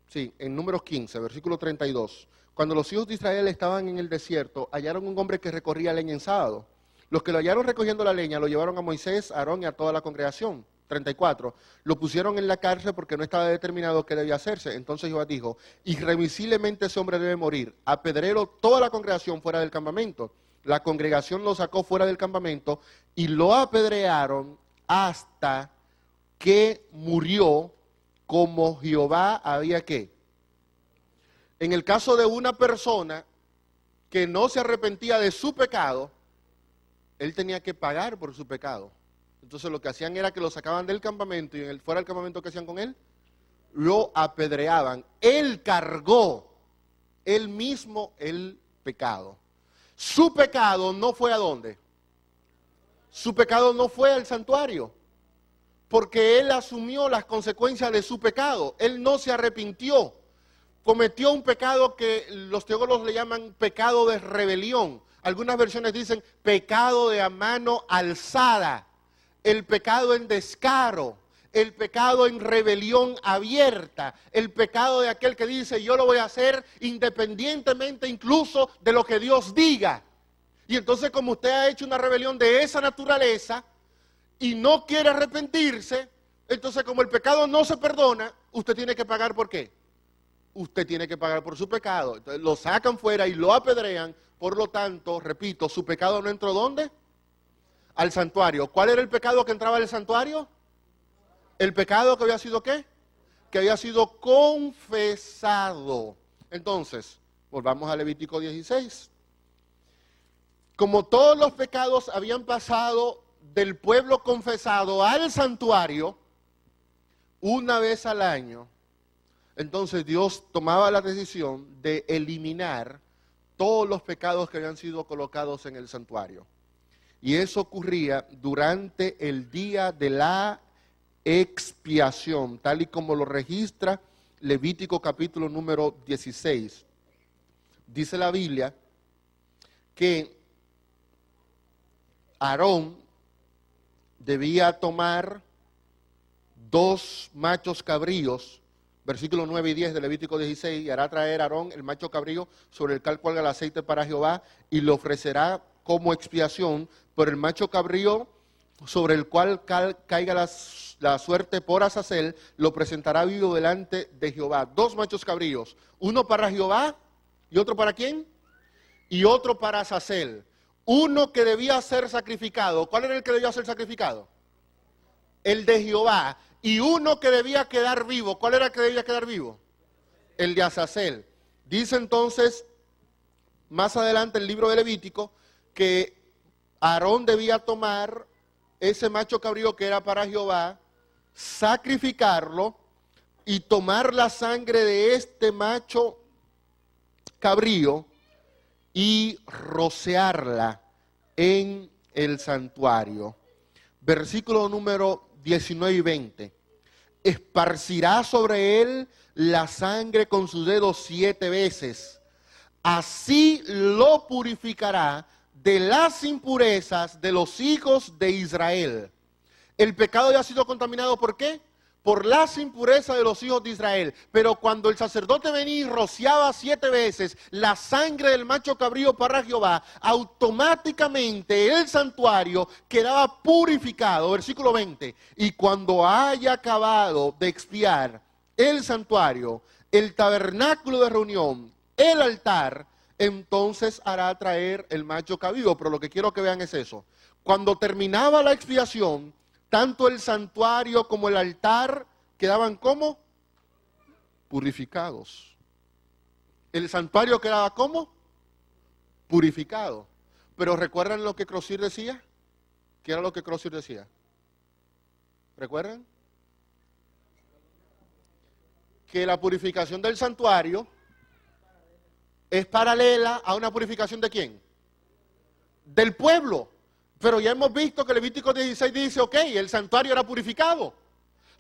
Sí, en Números 15, versículo 32. Cuando los hijos de Israel estaban en el desierto, hallaron un hombre que recorría leña en sábado. Los que lo hallaron recogiendo la leña lo llevaron a Moisés, a Aarón y a toda la congregación. 34. Lo pusieron en la cárcel porque no estaba determinado qué debía hacerse. Entonces Jehová dijo, irremisiblemente ese hombre debe morir. Apedrélo toda la congregación fuera del campamento. La congregación lo sacó fuera del campamento y lo apedrearon hasta que murió como Jehová había ¿qué? En el caso de una persona que no se arrepentía de su pecado, él tenía que pagar por su pecado. Entonces lo que hacían era que lo sacaban del campamento y fuera del campamento, ¿qué hacían con él? Lo apedreaban. Él cargó él mismo el pecado. Su pecado no fue ¿a dónde? Su pecado no fue al santuario, porque él asumió las consecuencias de su pecado. Él no se arrepintió. Cometió un pecado que los teólogos le llaman pecado de rebelión. Algunas versiones dicen pecado de a mano alzada. El pecado en descaro, el pecado en rebelión abierta, el pecado de aquel que dice yo lo voy a hacer independientemente incluso de lo que Dios diga. Y entonces como usted ha hecho una rebelión de esa naturaleza y no quiere arrepentirse, entonces como el pecado no se perdona, usted tiene que pagar ¿por qué? Usted tiene que pagar por su pecado. Entonces lo sacan fuera y lo apedrean, por lo tanto, repito, su pecado no entró ¿dónde? Al santuario. ¿Cuál era el pecado que entraba al santuario? El pecado que había sido ¿qué? Que había sido confesado. Entonces, volvamos a Levítico 16. Como todos los pecados habían pasado del pueblo confesado al santuario, una vez al año, entonces Dios tomaba la decisión de eliminar todos los pecados que habían sido colocados en el santuario. Y eso ocurría durante el día de la expiación, tal y como lo registra Levítico capítulo número 16. Dice la Biblia que Aarón debía tomar 2 machos cabríos, versículos 9 y 10 de Levítico 16, y hará traer a Aarón el macho cabrío sobre el cual cuelga el aceite para Jehová, y lo ofrecerá como expiación por el macho cabrío sobre el cual caiga la suerte por Azazel, lo presentará vivo delante de Jehová. 2 machos cabríos, uno para Jehová y otro para ¿quién? Y otro para Azazel. Uno que debía ser sacrificado. ¿Cuál era el que debía ser sacrificado? El de Jehová. y uno que debía quedar vivo. ¿Cuál era el que debía quedar vivo? El de Azazel. Dice entonces, más adelante el libro de Levítico, que Aarón debía tomar ese macho cabrío que era para Jehová, sacrificarlo y tomar la sangre de este macho cabrío y rociarla en el santuario. Versículo número 19 y 20. Esparcirá sobre él la sangre con sus dedos 7 veces. Así lo purificará de las impurezas de los hijos de Israel. El pecado ya ha sido contaminado, ¿por qué? Por las impurezas de los hijos de Israel. Pero cuando el sacerdote venía y rociaba 7 veces la sangre del macho cabrío para Jehová, automáticamente el santuario quedaba purificado. Versículo 20. Y cuando haya acabado de expiar el santuario, el tabernáculo de reunión, el altar, entonces hará traer el macho cabrío. Pero lo que quiero que vean es eso. Cuando terminaba la expiación, tanto el santuario como el altar quedaban ¿cómo? Purificados. El santuario quedaba ¿cómo? Purificado. Pero ¿recuerdan lo que Crosir decía? ¿Qué era lo que Crosir decía? ¿Recuerdan? Que la purificación del santuario es paralela a una purificación ¿de quién? Del pueblo. Pero ya hemos visto que Levítico 16 dice, ok, el santuario era purificado.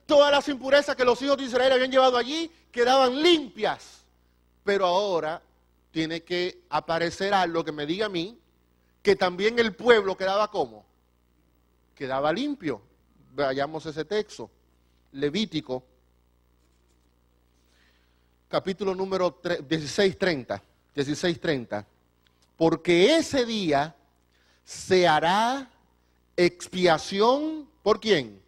Todas las impurezas que los hijos de Israel habían llevado allí quedaban limpias. Pero ahora tiene que aparecer algo que me diga a mí que también el pueblo quedaba ¿cómo? Quedaba limpio. Vayamos a ese texto. Levítico, capítulo número 16:30. Porque ese día se hará expiación, ¿por quién?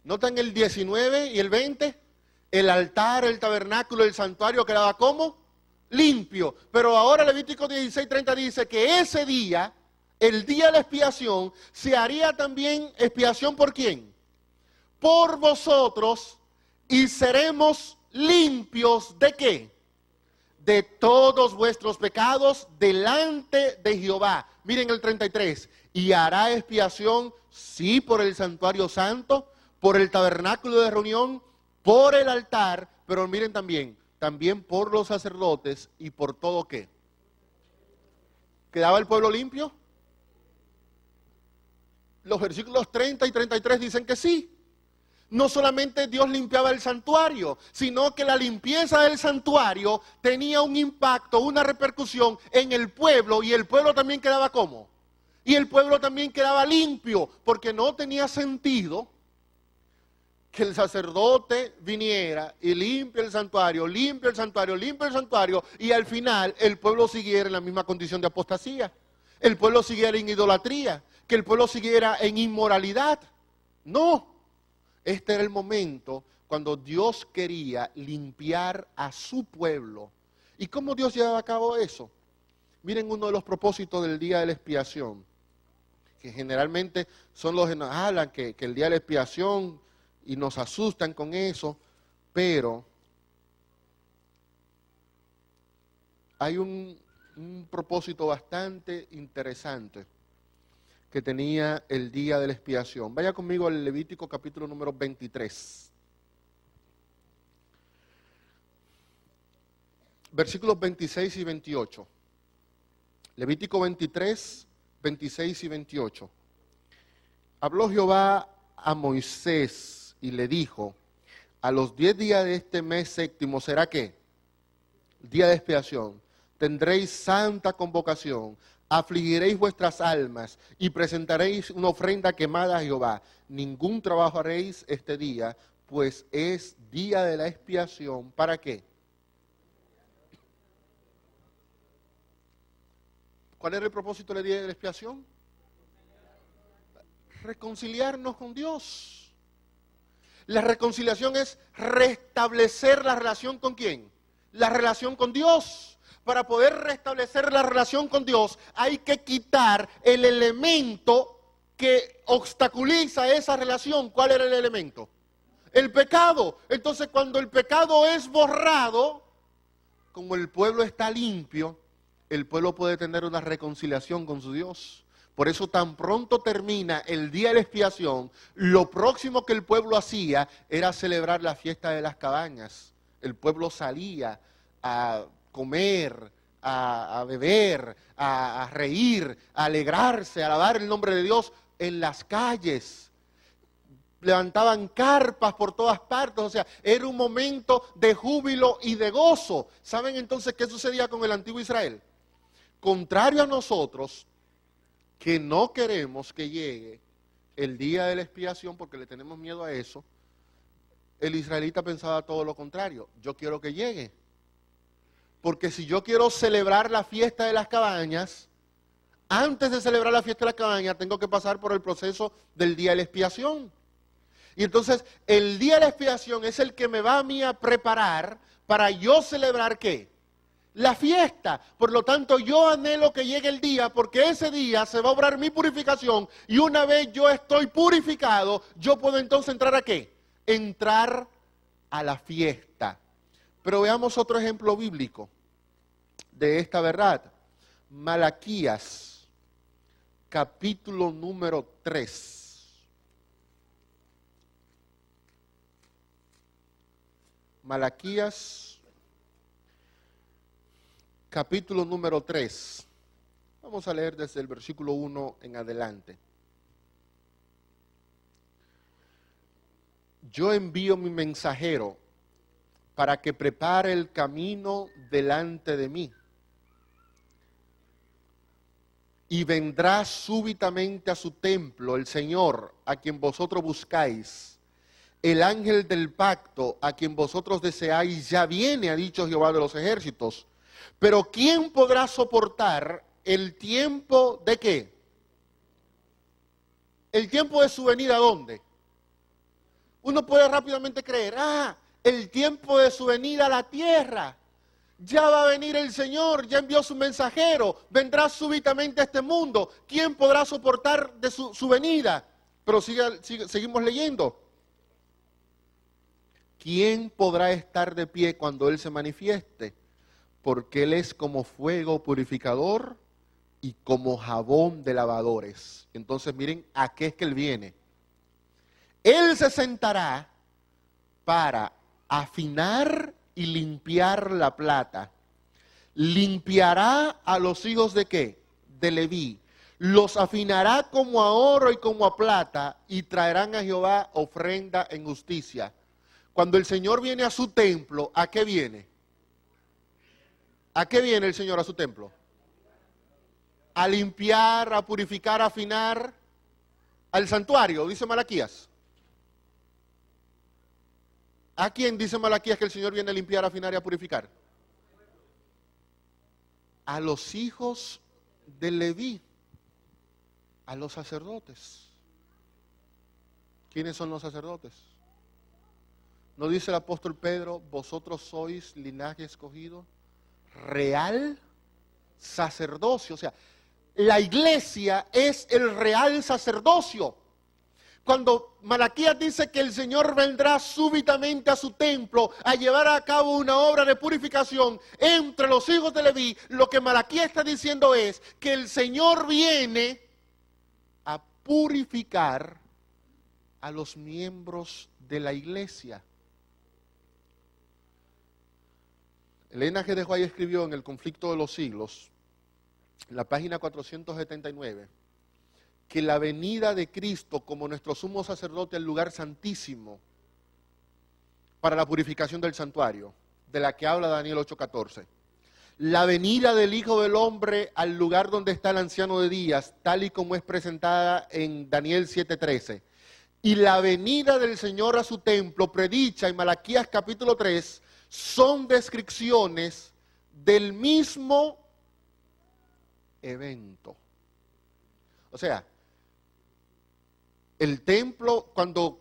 ¿Notan el 19 y el 20? El altar, el tabernáculo, el santuario quedaba ¿cómo? Limpio. Pero ahora Levítico 16:30 dice que ese día, el día de la expiación, se haría también expiación ¿por quién? Por vosotros, y seremos limpios ¿de qué? De todos vuestros pecados delante de Jehová. Miren el 33. Y hará expiación, sí, por el santuario santo, por el tabernáculo de reunión, por el altar, pero miren también por los sacerdotes y por todo ¿qué? ¿Quedaba el pueblo limpio? Los versículos 30 y 33 dicen que sí. No solamente Dios limpiaba el santuario, sino que la limpieza del santuario tenía un impacto, una repercusión en el pueblo, y el pueblo también quedaba ¿cómo? Y el pueblo también quedaba limpio, porque no tenía sentido que el sacerdote viniera y limpie el santuario, y al final el pueblo siguiera en la misma condición de apostasía, el pueblo siguiera en idolatría, que el pueblo siguiera en inmoralidad. No. Este era el momento cuando Dios quería limpiar a su pueblo. ¿Y cómo Dios llevaba a cabo eso? Miren uno de los propósitos del día de la expiación, que generalmente son los que nos hablan que el día de la expiación y nos asustan con eso, pero hay un propósito bastante interesante que tenía el día de la expiación. Vaya conmigo al Levítico capítulo número 23. Versículos 26 y 28. Levítico 23, 26 y 28. Habló Jehová a Moisés y le dijo, a los 10 días de este mes séptimo, ¿será qué? Día de expiación. Tendréis santa convocación. Afligiréis vuestras almas y presentaréis una ofrenda quemada a Jehová. Ningún trabajo haréis este día, pues es día de la expiación. ¿Para qué? ¿Cuál era el propósito del día de la expiación? Reconciliarnos con Dios. La reconciliación es restablecer la relación ¿con quién? La relación con Dios. Para poder restablecer la relación con Dios hay que quitar el elemento que obstaculiza esa relación, ¿cuál era el elemento? El pecado. Entonces, cuando el pecado es borrado, como el pueblo está limpio, el pueblo puede tener una reconciliación con su Dios. Por eso tan pronto termina el día de la expiación, lo próximo que el pueblo hacía era celebrar la fiesta de las cabañas. El pueblo salía a comer, a beber, a reír, a alegrarse, a alabar el nombre de Dios en las calles. Levantaban carpas por todas partes, o sea, era un momento de júbilo y de gozo. ¿Saben entonces qué sucedía con el antiguo Israel? Contrario a nosotros, que no queremos que llegue el día de la expiación porque le tenemos miedo a eso, el israelita pensaba todo lo contrario. Yo quiero que llegue, porque si yo quiero celebrar la fiesta de las cabañas, antes de celebrar la fiesta de las cabañas tengo que pasar por el proceso del día de la expiación. Y entonces el día de la expiación es el que me va a mí a preparar para yo celebrar ¿qué? La fiesta. Por lo tanto, yo anhelo que llegue el día, porque ese día se va a obrar mi purificación, y una vez yo estoy purificado, yo puedo entonces entrar ¿a qué? Entrar a la fiesta. Pero veamos otro ejemplo bíblico de esta verdad. Malaquías, capítulo número 3. Malaquías, capítulo número 3. Vamos a leer desde el versículo 1 en adelante. Yo envío mi mensajero para que prepare el camino delante de mí. Y vendrá súbitamente a su templo el Señor, a quien vosotros buscáis. El ángel del pacto, a quien vosotros deseáis, ya viene, ha dicho Jehová de los ejércitos. Pero ¿quién podrá soportar el tiempo de qué? El tiempo de su venida, ¿dónde? Uno puede rápidamente creer, el tiempo de su venida a la tierra. Ya va a venir el Señor, ya envió su mensajero, vendrá súbitamente a este mundo. ¿Quién podrá soportar de su venida? Pero seguimos leyendo. ¿Quién podrá estar de pie cuando Él se manifieste? Porque Él es como fuego purificador y como jabón de lavadores. Entonces miren a qué es que Él viene. Él se sentará para afinar y limpiar la plata. Limpiará a los hijos de ¿qué? De Leví. Los afinará como a oro y como a plata, y traerán a Jehová ofrenda en justicia. Cuando el Señor viene a su templo, ¿a qué viene? ¿A qué viene el Señor a su templo? A limpiar, a purificar, a afinar, al santuario, dice Malaquías. ¿A quién dice Malaquías que el Señor viene a limpiar, a afinar y a purificar? A los hijos de Leví, a los sacerdotes. ¿Quiénes son los sacerdotes? ¿No dice el apóstol Pedro, vosotros sois linaje escogido, real sacerdocio? O sea, la iglesia es el real sacerdocio. Cuando Malaquías dice que el Señor vendrá súbitamente a su templo a llevar a cabo una obra de purificación entre los hijos de Leví, lo que Malaquías está diciendo es que el Señor viene a purificar a los miembros de la iglesia. Elena G. de White escribió en El conflicto de los siglos, en la página 479, que la venida de Cristo como nuestro sumo sacerdote al lugar santísimo para la purificación del santuario, de la que habla Daniel 8:14. La venida del Hijo del Hombre al lugar donde está el anciano de días, tal y como es presentada en Daniel 7:13. Y la venida del Señor a su templo, predicha en Malaquías capítulo 3, son descripciones del mismo evento. O sea, el templo, cuando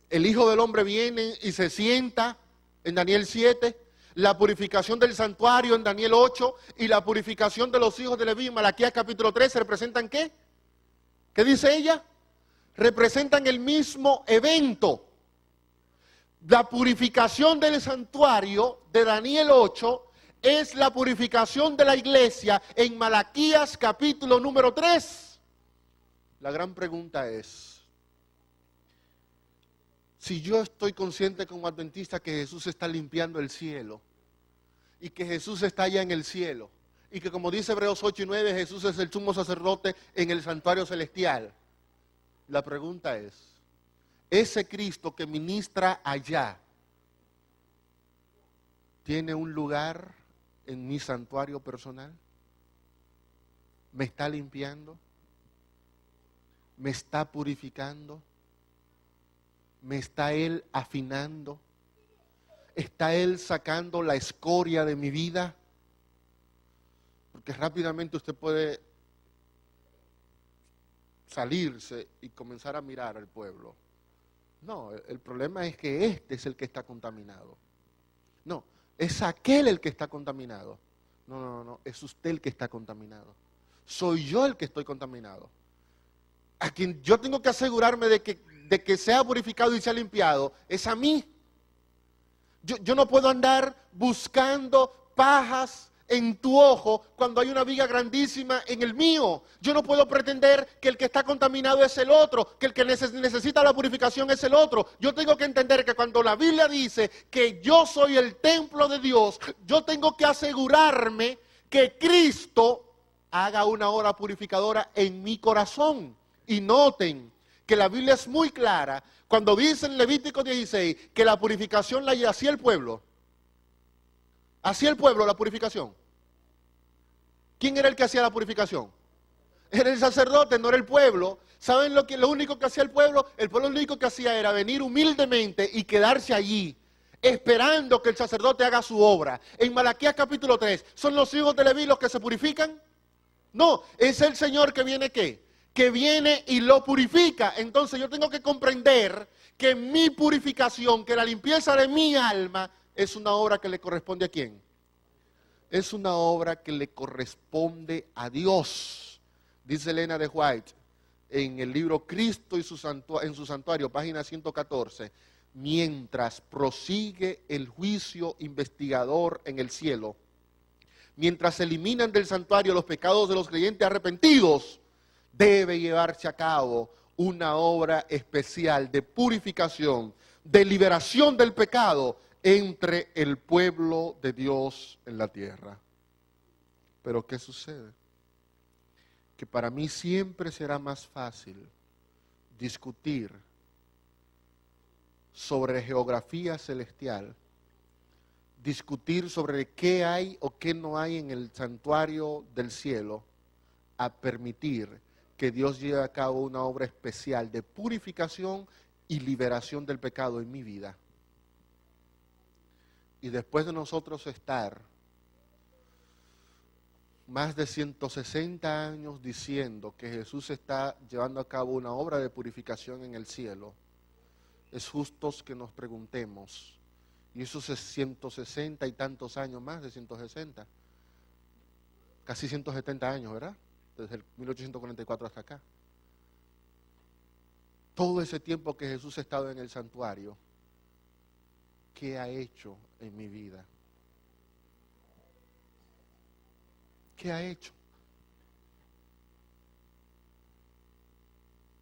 el Hijo del Hombre viene y se sienta en Daniel 7, la purificación del santuario en Daniel 8 y la purificación de los hijos de Leví en Malaquías capítulo 3 representan ¿qué? ¿Qué dice ella? Representan el mismo evento. La purificación del santuario de Daniel 8 es la purificación de la iglesia en Malaquías capítulo número 3. La gran pregunta es, si yo estoy consciente como adventista que Jesús está limpiando el cielo y que Jesús está allá en el cielo y que como dice Hebreos 8 y 9, Jesús es el sumo sacerdote en el santuario celestial, la pregunta es, ¿ese Cristo que ministra allá tiene un lugar en mi santuario personal? ¿Me está limpiando? ¿Me está purificando? ¿Me está Él afinando? ¿Está Él sacando la escoria de mi vida? Porque rápidamente usted puede salirse y comenzar a mirar al pueblo. No, el problema es que este es el que está contaminado. No, es aquel el que está contaminado. No, es usted el que está contaminado. Soy yo el que estoy contaminado. A quien yo tengo que asegurarme de que sea purificado y sea limpiado, es a mí. Yo no puedo andar buscando pajas en tu ojo cuando hay una viga grandísima en el mío. Yo no puedo pretender que el que está contaminado es el otro, que el que necesita la purificación es el otro. Yo tengo que entender que cuando la Biblia dice que yo soy el templo de Dios, yo tengo que asegurarme que Cristo haga una obra purificadora en mi corazón. Y noten que la Biblia es muy clara cuando dice en Levítico 16 que la purificación la hacía el pueblo. ¿Hacía el pueblo la purificación? ¿Quién era el que hacía la purificación? Era el sacerdote, no era el pueblo. ¿Saben lo único que hacía el pueblo? El pueblo lo único que hacía era venir humildemente y quedarse allí, esperando que el sacerdote haga su obra. En Malaquías capítulo 3, ¿son los hijos de Leví los que se purifican? No, es el Señor que viene ¿qué? Que viene y lo purifica. Entonces yo tengo que comprender que mi purificación, que la limpieza de mi alma, es una obra que le corresponde ¿a quién? Es una obra que le corresponde a Dios. Dice Elena de White en el libro Cristo y en su santuario, página 114, mientras prosigue el juicio investigador en el cielo, mientras se eliminan del santuario los pecados de los creyentes arrepentidos, debe llevarse a cabo una obra especial de purificación, de liberación del pecado entre el pueblo de Dios en la tierra. Pero ¿qué sucede? Que para mí siempre será más fácil discutir sobre geografía celestial, discutir sobre qué hay o qué no hay en el santuario del cielo, a permitir que Dios lleve a cabo una obra especial de purificación y liberación del pecado en mi vida. Y después de nosotros estar más de 160 años diciendo que Jesús está llevando a cabo una obra de purificación en el cielo, es justo que nos preguntemos, y esos 160 y tantos años, más de 160, casi 170 años, ¿verdad? Desde el 1844 hasta acá. Todo ese tiempo que Jesús ha estado en el santuario, ¿qué ha hecho en mi vida? ¿Qué ha hecho?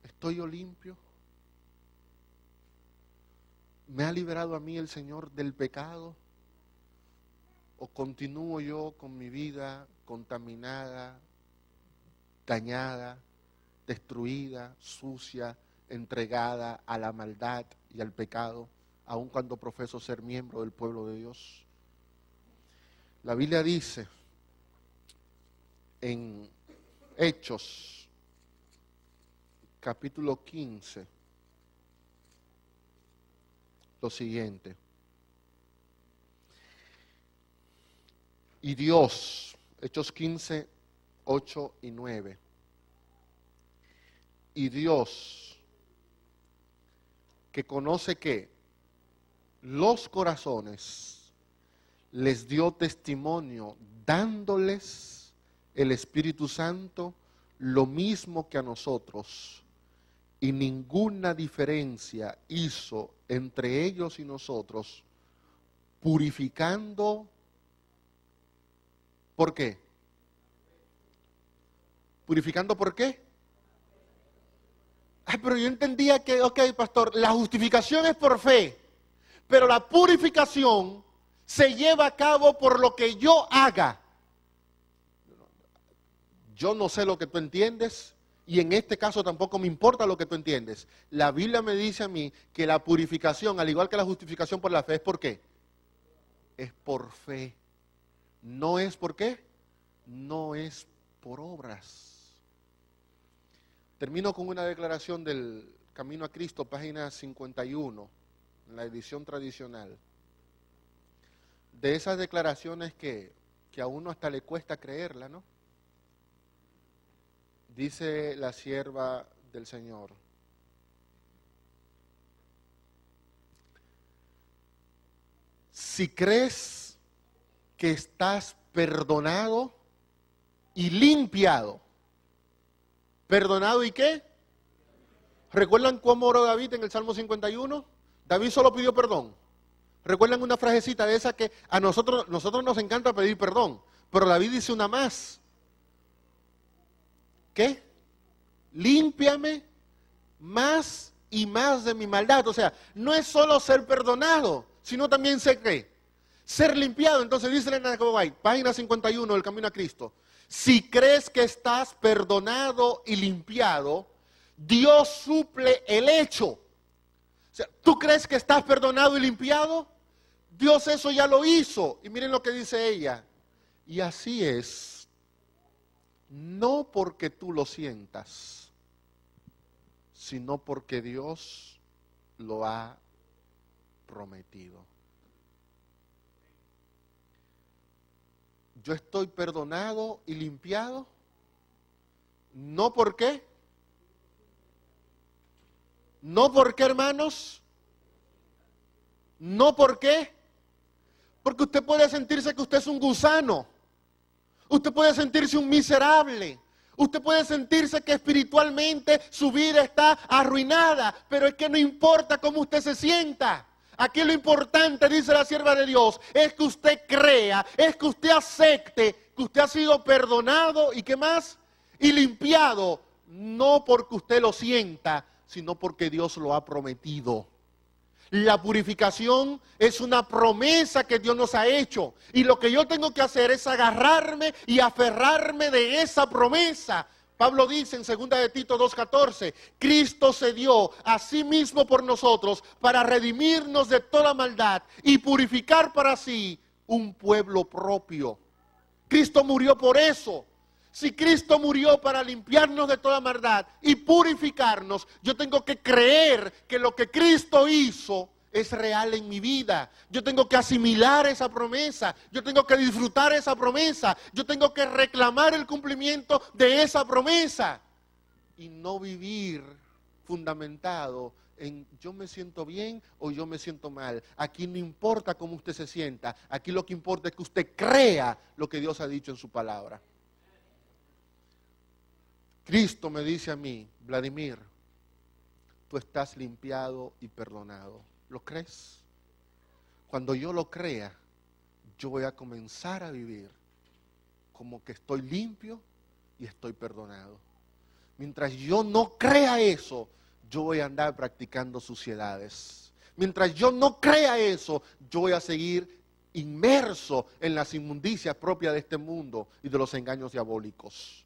¿Estoy yo limpio? ¿Me ha liberado a mí el Señor del pecado? ¿O continúo yo con mi vida contaminada, dañada, destruida, sucia, entregada a la maldad y al pecado, aun cuando profeso ser miembro del pueblo de Dios? La Biblia dice en Hechos, capítulo 15, lo siguiente. Y Dios, Hechos 15, 8 y 9. Y Dios, que conoce que los corazones, les dio testimonio dándoles el Espíritu Santo, lo mismo que a nosotros, y ninguna diferencia hizo entre ellos y nosotros, purificando, ¿por qué? ¿Purificando por qué? Ay, pero yo entendía que, ok, pastor, la justificación es por fe, pero la purificación se lleva a cabo por lo que yo haga. Yo no sé lo que tú entiendes y en este caso tampoco me importa lo que tú entiendes. La Biblia me dice a mí que la purificación, al igual que la justificación por la fe, ¿es por qué? Es por fe. ¿No es por qué? No es por obras. Termino con una declaración del Camino a Cristo, página 51, en la edición tradicional. De esas declaraciones que a uno hasta le cuesta creerla, ¿no? Dice la sierva del Señor: si crees que estás perdonado y limpiado. ¿Perdonado y qué? ¿Recuerdan cómo oró David en el Salmo 51? David solo pidió perdón. ¿Recuerdan una frasecita de esa que a nosotros nos encanta pedir perdón? Pero David dice una más. ¿Qué? Límpiame más y más de mi maldad. O sea, no es solo ser perdonado, sino también ser limpiado. Entonces dice Elena de White, página 51 del Camino a Cristo: si crees que estás perdonado y limpiado, Dios suple el hecho. O sea, ¿tú crees que estás perdonado y limpiado? Dios eso ya lo hizo. Y miren lo que dice ella. Y así es, no porque tú lo sientas, sino porque Dios lo ha prometido. Yo estoy perdonado y limpiado, ¿no por qué? ¿No por qué, hermanos? ¿No por qué? Porque usted puede sentirse que usted es un gusano. Usted puede sentirse un miserable. Usted puede sentirse que espiritualmente su vida está arruinada. Pero es que no importa cómo usted se sienta. Aquí lo importante, dice la sierva de Dios, es que usted crea, es que usted acepte que usted ha sido perdonado y ¿qué más? Y limpiado. No porque usted lo sienta, sino porque Dios lo ha prometido. La purificación es una promesa que Dios nos ha hecho. Y lo que yo tengo que hacer es agarrarme y aferrarme de esa promesa. Pablo dice en 2 de Tito 2:14, Cristo se dio a sí mismo por nosotros para redimirnos de toda maldad y purificar para sí un pueblo propio. Cristo murió por eso. Si Cristo murió para limpiarnos de toda maldad y purificarnos, yo tengo que creer que lo que Cristo hizo es real en mi vida. Yo tengo que asimilar esa promesa, yo tengo que disfrutar esa promesa, yo tengo que reclamar el cumplimiento de esa promesa y no vivir fundamentado en yo me siento bien o yo me siento mal. Aquí no importa cómo usted se sienta, aquí lo que importa es que usted crea lo que Dios ha dicho en su palabra. Cristo me dice a mí, Vladimir, tú estás limpiado y perdonado. ¿Lo crees? Cuando yo lo crea, yo voy a comenzar a vivir como que estoy limpio y estoy perdonado. Mientras yo no crea eso, yo voy a andar practicando suciedades. Mientras yo no crea eso, yo voy a seguir inmerso en las inmundicias propias de este mundo y de los engaños diabólicos.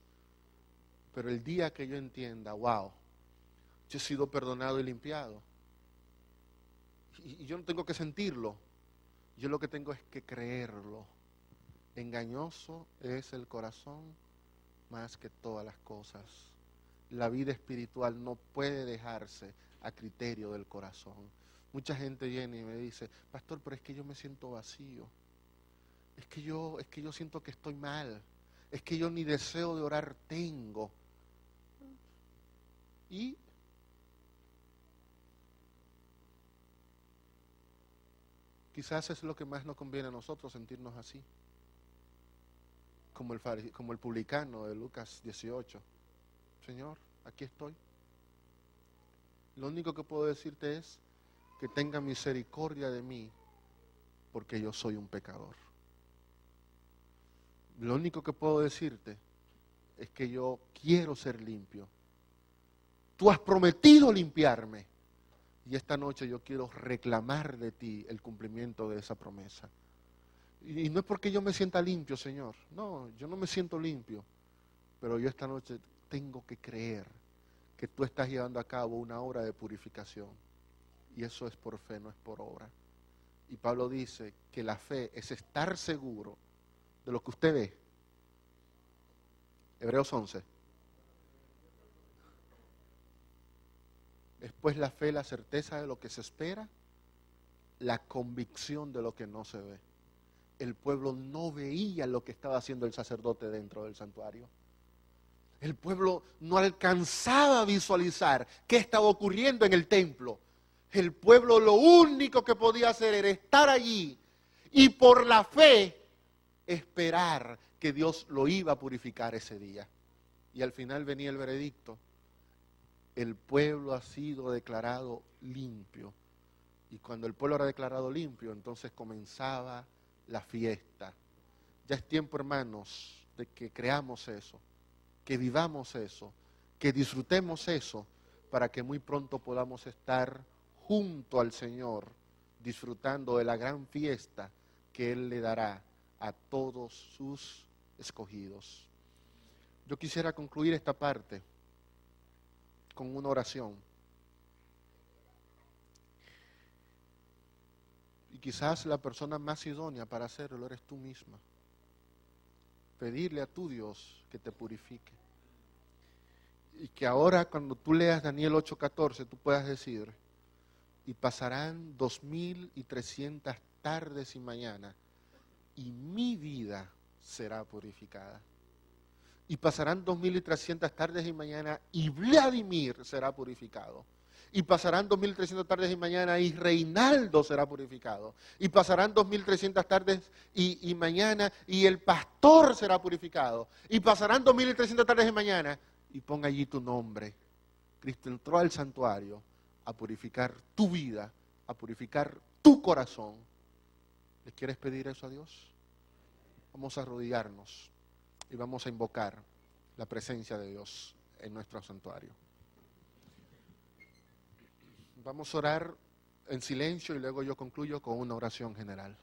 Pero el día que yo entienda, wow, yo he sido perdonado y limpiado. Y yo no tengo que sentirlo. Yo lo que tengo es que creerlo. Engañoso es el corazón más que todas las cosas. La vida espiritual no puede dejarse a criterio del corazón. Mucha gente viene y me dice, pastor, pero es que yo me siento vacío. Es que yo siento que estoy mal. Es que yo ni deseo de orar tengo. Y quizás es lo que más nos conviene a nosotros, sentirnos así. Como el publicano de Lucas 18. Señor, aquí estoy. Lo único que puedo decirte es que tenga misericordia de mí, porque yo soy un pecador. Lo único que puedo decirte es que yo quiero ser limpio. Tú has prometido limpiarme, y esta noche yo quiero reclamar de ti el cumplimiento de esa promesa. Y no es porque yo me sienta limpio, Señor. No, yo no me siento limpio. Pero yo esta noche tengo que creer que tú estás llevando a cabo una obra de purificación. Y eso es por fe, no es por obra. Y Pablo dice que la fe es estar seguro de lo que usted ve. Hebreos 11. Después la fe, la certeza de lo que se espera, la convicción de lo que no se ve. El pueblo no veía lo que estaba haciendo el sacerdote dentro del santuario. El pueblo no alcanzaba a visualizar qué estaba ocurriendo en el templo. El pueblo lo único que podía hacer era estar allí y por la fe esperar que Dios lo iba a purificar ese día. Y al final venía el veredicto. El pueblo ha sido declarado limpio. Y cuando el pueblo era declarado limpio, entonces comenzaba la fiesta. Ya es tiempo, hermanos, de que creamos eso, que vivamos eso, que disfrutemos eso, para que muy pronto podamos estar junto al Señor, disfrutando de la gran fiesta que Él le dará a todos sus escogidos. Yo quisiera concluir esta parte con una oración. Y quizás la persona más idónea para hacerlo eres tú misma. Pedirle a tu Dios que te purifique. Y que ahora cuando tú leas Daniel 8:14 tú puedas decir, y pasarán 2300 tardes y mañanas y mi vida será purificada. Y pasarán 2300 tardes y mañana y Vladimir será purificado. Y pasarán 2300 tardes y mañana y Reinaldo será purificado. Y pasarán 2300 tardes y mañana y el pastor será purificado. Y pasarán 2300 tardes y mañana y pon allí tu nombre. Cristo entró al santuario a purificar tu vida, a purificar tu corazón. ¿Le quieres pedir eso a Dios? Vamos a arrodillarnos y vamos a invocar la presencia de Dios en nuestro santuario. Vamos a orar en silencio y luego yo concluyo con una oración general.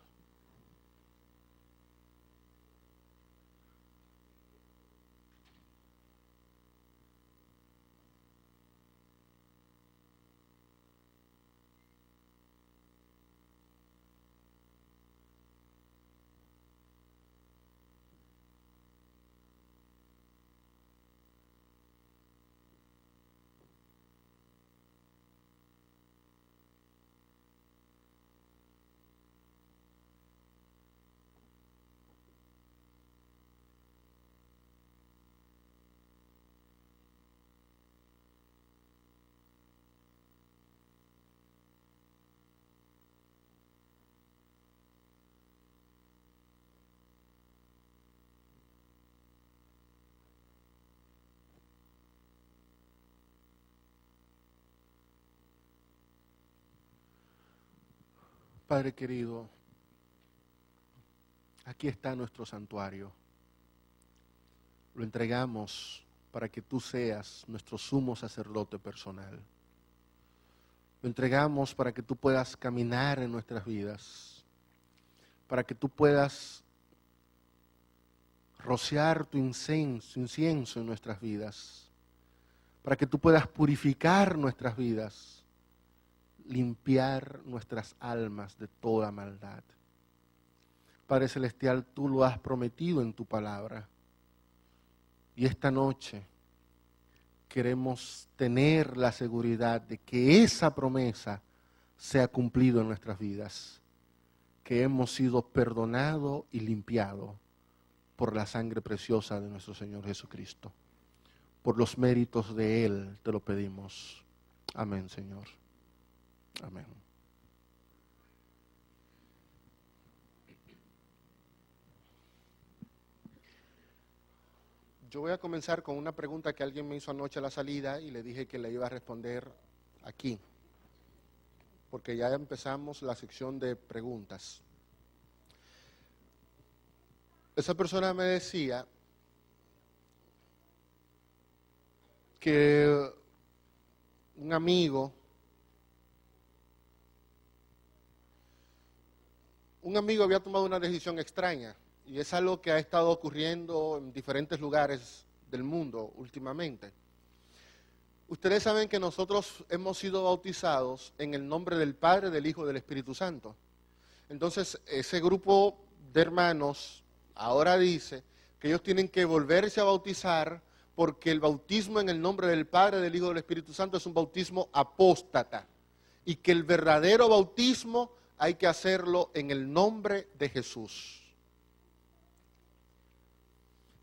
Padre querido, aquí está nuestro santuario. Lo entregamos para que tú seas nuestro sumo sacerdote personal. Lo entregamos para que tú puedas caminar en nuestras vidas, para que tú puedas rociar tu incienso en nuestras vidas, para que tú puedas purificar nuestras vidas, limpiar nuestras almas de toda maldad. Padre Celestial, tú lo has prometido en tu palabra. Y esta noche queremos tener la seguridad de que esa promesa se ha cumplido en nuestras vidas, que hemos sido perdonados y limpiados por la sangre preciosa de nuestro Señor Jesucristo. Por los méritos de Él te lo pedimos. Amén, Señor. Amén. Yo voy a comenzar con una pregunta que alguien me hizo anoche a la salida y le dije que le iba a responder aquí, porque ya empezamos la sección de preguntas. Esa persona me decía que un amigo había tomado una decisión extraña, y es algo que ha estado ocurriendo en diferentes lugares del mundo últimamente. Ustedes saben que nosotros hemos sido bautizados en el nombre del Padre, del Hijo y del Espíritu Santo. Entonces, ese grupo de hermanos ahora dice que ellos tienen que volverse a bautizar porque el bautismo en el nombre del Padre, del Hijo y del Espíritu Santo es un bautismo apóstata, y que el verdadero bautismo hay que hacerlo en el nombre de Jesús.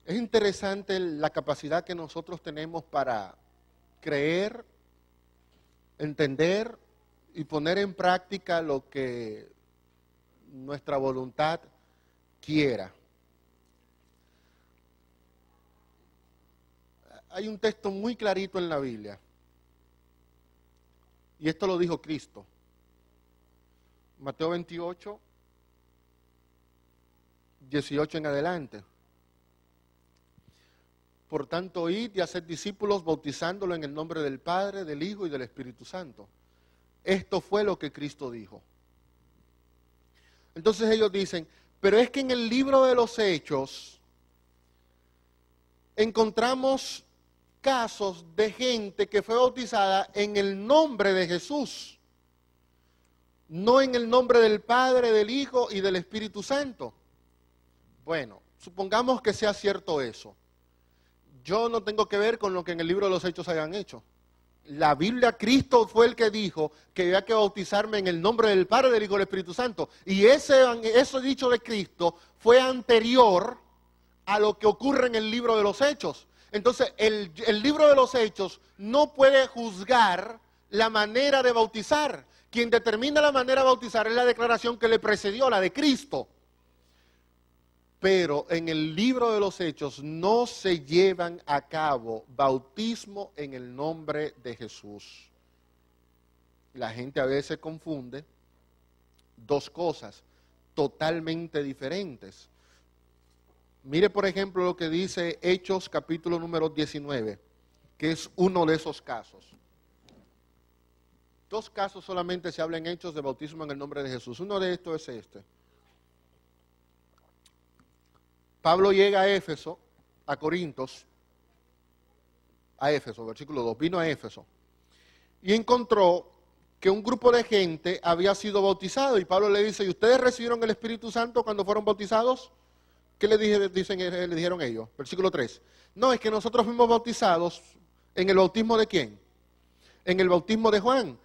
Es interesante la capacidad que nosotros tenemos para creer, entender y poner en práctica lo que nuestra voluntad quiera. Hay un texto muy clarito en la Biblia, y esto lo dijo Cristo. Mateo 28, 18 en adelante. Por tanto, id y haced discípulos bautizándolo en el nombre del Padre, del Hijo y del Espíritu Santo. Esto fue lo que Cristo dijo. Entonces ellos dicen, pero es que en el libro de los Hechos encontramos casos de gente que fue bautizada en el nombre de Jesús, no en el nombre del Padre, del Hijo y del Espíritu Santo. Bueno, supongamos que sea cierto eso. Yo no tengo que ver con lo que en el libro de los Hechos hayan hecho. La Biblia, Cristo fue el que dijo que había que bautizarme en el nombre del Padre, del Hijo y del Espíritu Santo. Y ese dicho de Cristo fue anterior a lo que ocurre en el libro de los Hechos. Entonces, el libro de los Hechos no puede juzgar la manera de bautizar. Quien determina la manera de bautizar es la declaración que le precedió, la de Cristo. Pero en el libro de los Hechos no se llevan a cabo bautismo en el nombre de Jesús. La gente a veces confunde dos cosas totalmente diferentes. Mire, por ejemplo, lo que dice Hechos capítulo número 19, que es uno de esos casos. Dos casos solamente se habla en Hechos de bautismo en el nombre de Jesús. Uno de estos es este. Pablo llega a Éfeso, a Corintos, a Éfeso, versículo 2, vino a Éfeso, y encontró que un grupo de gente había sido bautizado, y Pablo le dice, ¿y ustedes recibieron el Espíritu Santo cuando fueron bautizados? ¿Qué le dijeron ellos? Versículo 3, no, es que nosotros fuimos bautizados en el bautismo de ¿quién? En el bautismo de Juan.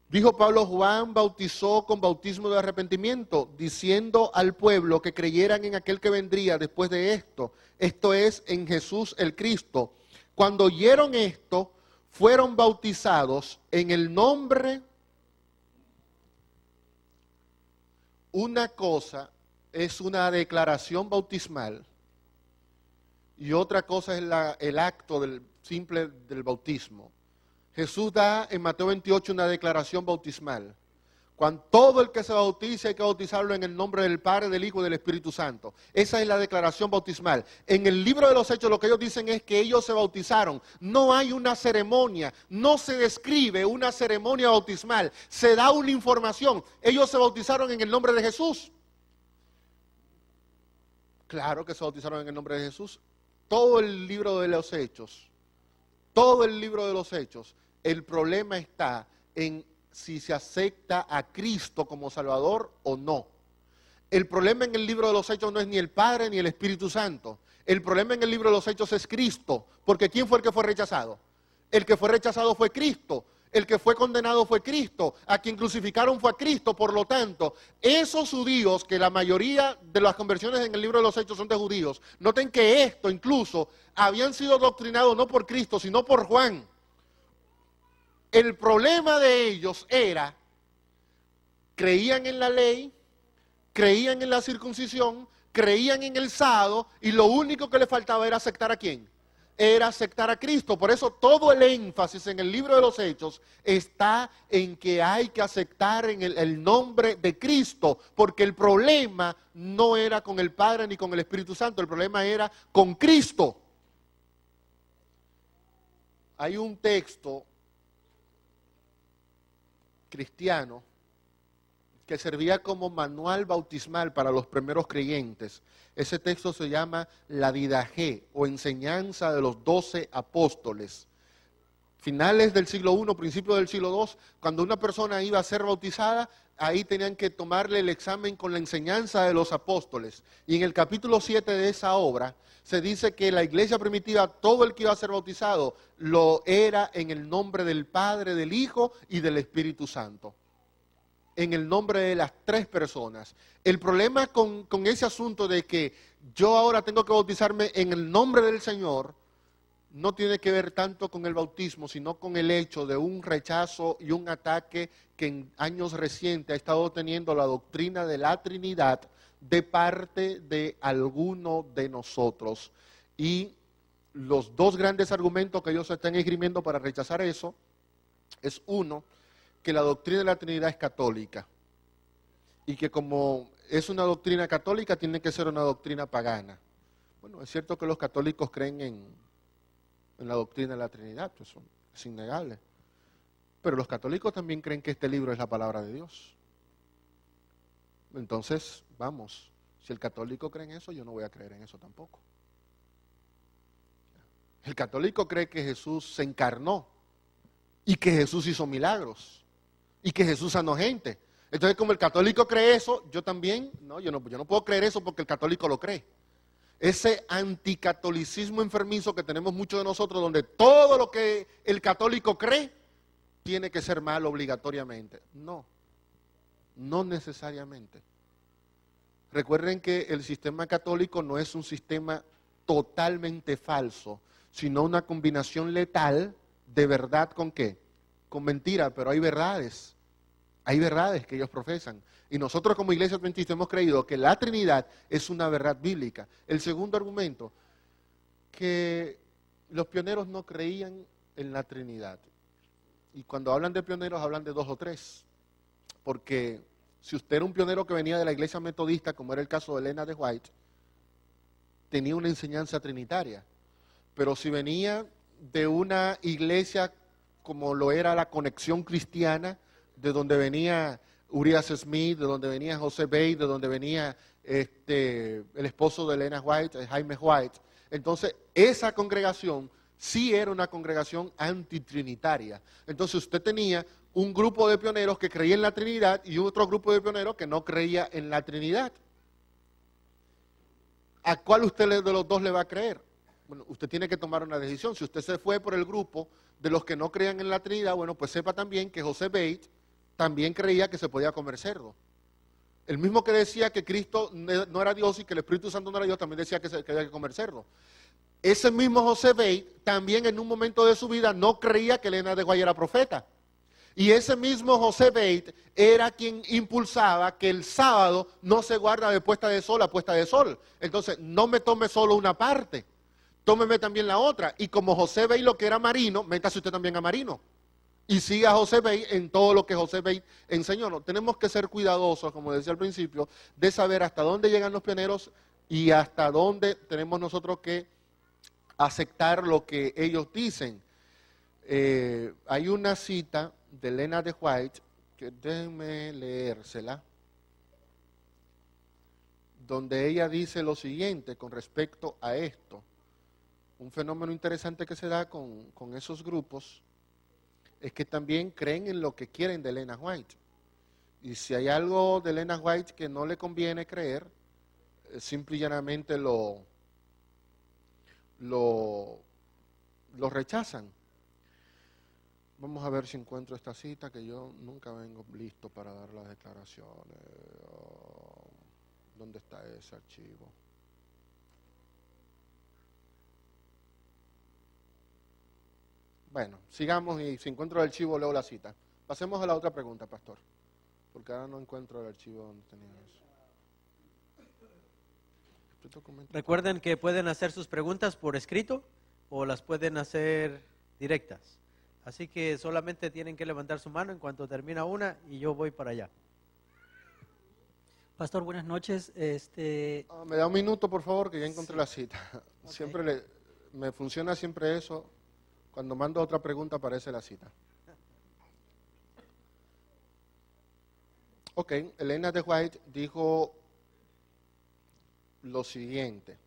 Dijo Pablo, Juan bautizó con bautismo de arrepentimiento, diciendo al pueblo que creyeran en aquel que vendría después de esto. Esto es, en Jesús el Cristo. Cuando oyeron esto, fueron bautizados en el nombre. Una cosa es una declaración bautismal y otra cosa es el acto simple del bautismo. Jesús da en Mateo 28 una declaración bautismal. Cuando todo el que se bautice hay que bautizarlo en el nombre del Padre, del Hijo y del Espíritu Santo. Esa es la declaración bautismal. En el libro de los Hechos lo que ellos dicen es que ellos se bautizaron. No hay una ceremonia, no se describe una ceremonia bautismal, se da una información. Ellos se bautizaron en el nombre de Jesús. Claro que se bautizaron en el nombre de Jesús. Todo el libro de los Hechos, el problema está en si se acepta a Cristo como Salvador o no. El problema en el libro de los Hechos no es ni el Padre ni el Espíritu Santo. El problema en el libro de los Hechos es Cristo, porque ¿quién fue el que fue rechazado? El que fue rechazado fue Cristo. El que fue condenado fue Cristo, a quien crucificaron fue a Cristo. Por lo tanto, esos judíos, que la mayoría de las conversiones en el libro de los Hechos son de judíos, noten que esto incluso habían sido doctrinados no por Cristo, sino por Juan. El problema de ellos era, creían en la ley, creían en la circuncisión, creían en el sábado y lo único que le faltaba era aceptar ¿a quién? Era aceptar a Cristo. Por eso todo el énfasis en el libro de los Hechos está en que hay que aceptar en el nombre de Cristo, porque el problema no era con el Padre ni con el Espíritu Santo, el problema era con Cristo. Hay un texto cristiano que servía como manual bautismal para los primeros creyentes. Ese texto se llama la Didaché, o Enseñanza de los 12 Apóstoles. Finales del siglo I, principios del siglo II, cuando una persona iba a ser bautizada, ahí tenían que tomarle el examen con la enseñanza de los apóstoles. Y en el capítulo 7 de esa obra, se dice que la iglesia primitiva, todo el que iba a ser bautizado, lo era en el nombre del Padre, del Hijo y del Espíritu Santo. En el nombre de las tres personas. El problema con ese asunto de que yo ahora tengo que bautizarme en el nombre del Señor, no tiene que ver tanto con el bautismo, sino con el hecho de un rechazo y un ataque que en años recientes ha estado teniendo la doctrina de la Trinidad de parte de alguno de nosotros. Y los dos grandes argumentos que ellos están esgrimiendo para rechazar eso es uno, que la doctrina de la Trinidad es católica y que como es una doctrina católica tiene que ser una doctrina pagana. Bueno, es cierto que los católicos creen en la doctrina de la Trinidad, eso es innegable, pero los católicos también creen que este libro es la palabra de Dios. Entonces, vamos, si el católico cree en eso, yo no voy a creer en eso tampoco. El católico cree que Jesús se encarnó y que Jesús hizo milagros y que Jesús sanó gente. Entonces, como el católico cree eso, yo también, yo no puedo creer eso porque el católico lo cree. Ese anticatolicismo enfermizo que tenemos muchos de nosotros, donde todo lo que el católico cree tiene que ser malo obligatoriamente. No necesariamente. Recuerden que el sistema católico no es un sistema totalmente falso, sino una combinación letal de verdad ¿con qué? Con mentira, pero hay verdades que ellos profesan. Y nosotros como Iglesia Adventista hemos creído que la Trinidad es una verdad bíblica. El segundo argumento, que los pioneros no creían en la Trinidad. Y cuando hablan de pioneros hablan de 2 o 3. Porque si usted era un pionero que venía de la Iglesia Metodista, como era el caso de Elena de White, tenía una enseñanza trinitaria. Pero si venía de una iglesia como lo era la Conexión Cristiana, de donde venía Urias Smith, de donde venía José Bate, de donde venía el esposo de Elena White, Jaime White. Entonces, esa congregación sí era una congregación antitrinitaria. Entonces, usted tenía un grupo de pioneros que creía en la Trinidad y otro grupo de pioneros que no creía en la Trinidad. ¿A cuál usted de los dos le va a creer? Bueno, usted tiene que tomar una decisión. Si usted se fue por el grupo de los que no creían en la Trinidad, bueno, pues sepa también que José Bate también creía que se podía comer cerdo. El mismo que decía que Cristo no era Dios y que el Espíritu Santo no era Dios, también decía que había que comer cerdo. Ese mismo José Bate también en un momento de su vida no creía que Elena de White era profeta. Y ese mismo José Bate era quien impulsaba que el sábado no se guarda de puesta de sol a puesta de sol. Entonces, no me tome solo una parte, tómeme también la otra. Y como José Bate lo que era marino, métase usted también a marino. Y siga a José Bate en todo lo que José Bate enseñó. No, tenemos que ser cuidadosos, como decía al principio, de saber hasta dónde llegan los pioneros y hasta dónde tenemos nosotros que aceptar lo que ellos dicen. Hay una cita de Elena de White, que déjenme leérsela, donde ella dice lo siguiente con respecto a esto. Un fenómeno interesante que se da con esos grupos es que también creen en lo que quieren de Elena White. Y si hay algo de Elena White que no le conviene creer, simple y llanamente lo rechazan. Vamos a ver si encuentro esta cita, que yo nunca vengo listo para dar las declaraciones. ¿Dónde está ese archivo? Bueno, sigamos y si encuentro el archivo leo la cita. Pasemos a la otra pregunta, pastor, porque ahora no encuentro el archivo donde tenía eso. Recuerden que pueden hacer sus preguntas por escrito o las pueden hacer directas. Así que solamente tienen que levantar su mano en cuanto termina una y yo voy para allá. Pastor, buenas noches. Me da un minuto, por favor, que ya encontré Sí. la cita. Ok. Siempre me funciona siempre eso. Cuando mando otra pregunta aparece la cita. Ok, Elena de White dijo lo siguiente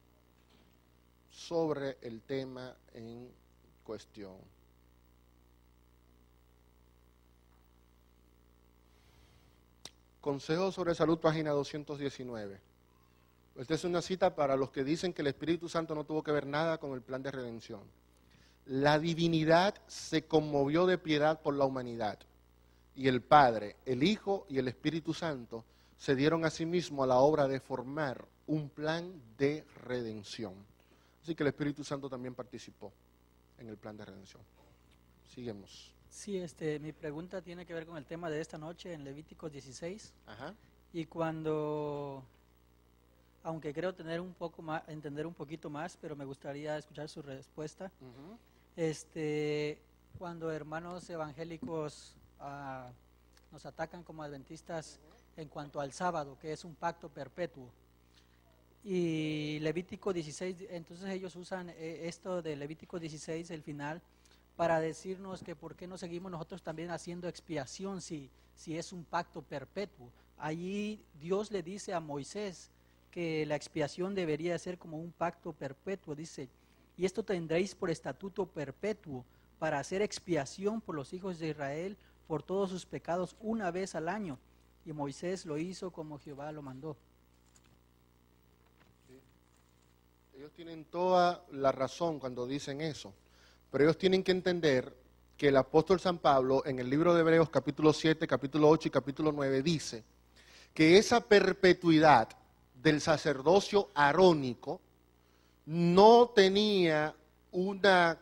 sobre el tema en cuestión. Consejo sobre Salud, página 219. Esta es una cita para los que dicen que el Espíritu Santo no tuvo que ver nada con el plan de redención. La divinidad se conmovió de piedad por la humanidad, y el Padre, el Hijo y el Espíritu Santo se dieron a sí mismos a la obra de formar un plan de redención. Así que el Espíritu Santo también participó en el plan de redención. Seguimos. Sí, mi pregunta tiene que ver con el tema de esta noche en Levíticos 16. Ajá. Y aunque creo entender un poquito más, pero me gustaría escuchar su respuesta. Uh-huh. Cuando hermanos evangélicos nos atacan como adventistas en cuanto al sábado, que es un pacto perpetuo. Y Levítico 16, entonces ellos usan esto de Levítico 16, el final, para decirnos que por qué no seguimos nosotros también haciendo expiación si es un pacto perpetuo. Allí Dios le dice a Moisés que la expiación debería ser como un pacto perpetuo, dice, y esto tendréis por estatuto perpetuo para hacer expiación por los hijos de Israel por todos sus pecados una vez al año. Y Moisés lo hizo como Jehová lo mandó. Ellos tienen toda la razón cuando dicen eso, pero ellos tienen que entender que el apóstol San Pablo en el libro de Hebreos capítulo 7, capítulo 8 y capítulo 9 dice que esa perpetuidad del sacerdocio arónico no tenía una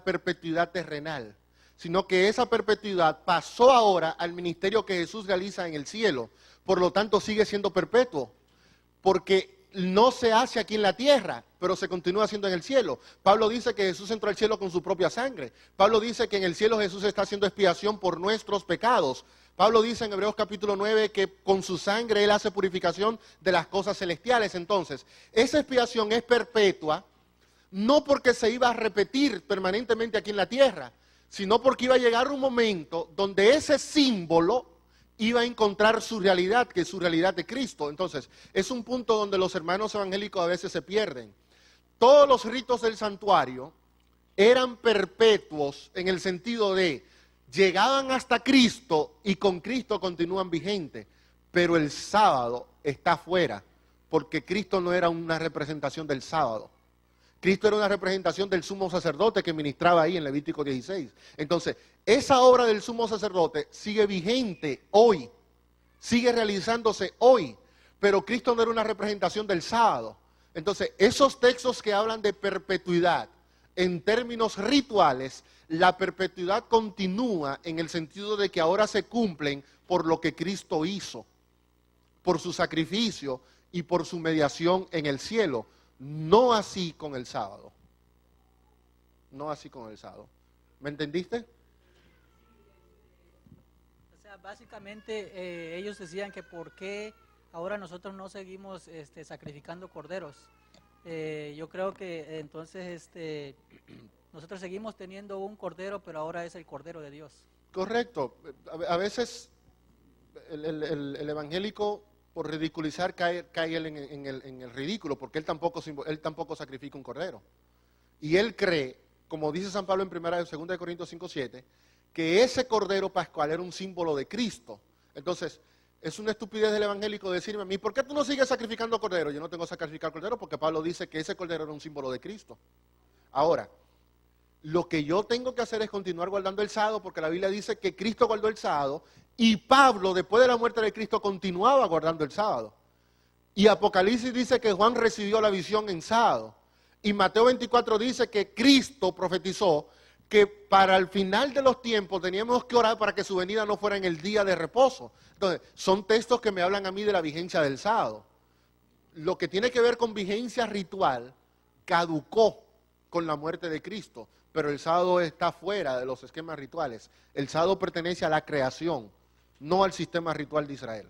perpetuidad terrenal, sino que esa perpetuidad pasó ahora al ministerio que Jesús realiza en el cielo. Por lo tanto, sigue siendo perpetuo, porque no se hace aquí en la tierra, pero se continúa haciendo en el cielo. Pablo dice que Jesús entró al cielo con su propia sangre. Pablo dice que en el cielo Jesús está haciendo expiación por nuestros pecados. Pablo dice en Hebreos capítulo 9 que con su sangre Él hace purificación de las cosas celestiales. Entonces, esa expiación es perpetua, no porque se iba a repetir permanentemente aquí en la tierra, sino porque iba a llegar un momento donde ese símbolo iba a encontrar su realidad, que es su realidad de Cristo. Entonces, es un punto donde los hermanos evangélicos a veces se pierden. Todos los ritos del santuario eran perpetuos en el sentido de llegaban hasta Cristo y con Cristo continúan vigentes, pero el sábado está fuera, porque Cristo no era una representación del sábado. Cristo era una representación del sumo sacerdote que ministraba ahí en Levítico 16. Entonces, esa obra del sumo sacerdote sigue vigente hoy, sigue realizándose hoy, pero Cristo no era una representación del sábado. Entonces, esos textos que hablan de perpetuidad, en términos rituales, la perpetuidad continúa en el sentido de que ahora se cumplen por lo que Cristo hizo, por su sacrificio y por su mediación en el cielo. No así con el sábado. No así con el sábado. ¿Me entendiste? O sea, básicamente ellos decían que por qué ahora nosotros no seguimos sacrificando corderos. Yo creo que entonces nosotros seguimos teniendo un cordero, pero ahora es el cordero de Dios. Correcto. A veces el evangélico, por ridiculizar, cae él en el ridículo, porque él tampoco sacrifica un cordero. Y él cree, como dice San Pablo en 2 Corintios 5:7, que ese cordero pascual era un símbolo de Cristo. Entonces, es una estupidez del evangélico decirme a mí, ¿por qué tú no sigues sacrificando cordero? Yo no tengo que sacrificar cordero porque Pablo dice que ese cordero era un símbolo de Cristo. Ahora, lo que yo tengo que hacer es continuar guardando el sábado, porque la Biblia dice que Cristo guardó el sábado y Pablo, después de la muerte de Cristo, continuaba guardando el sábado. Y Apocalipsis dice que Juan recibió la visión en sábado. Y Mateo 24 dice que Cristo profetizó que para el final de los tiempos teníamos que orar para que su venida no fuera en el día de reposo. Entonces, son textos que me hablan a mí de la vigencia del sábado. lo que tiene que ver con vigencia ritual caducó con la muerte de Cristo, pero el sábado está fuera de los esquemas rituales. El sábado pertenece a la creación, no al sistema ritual de Israel.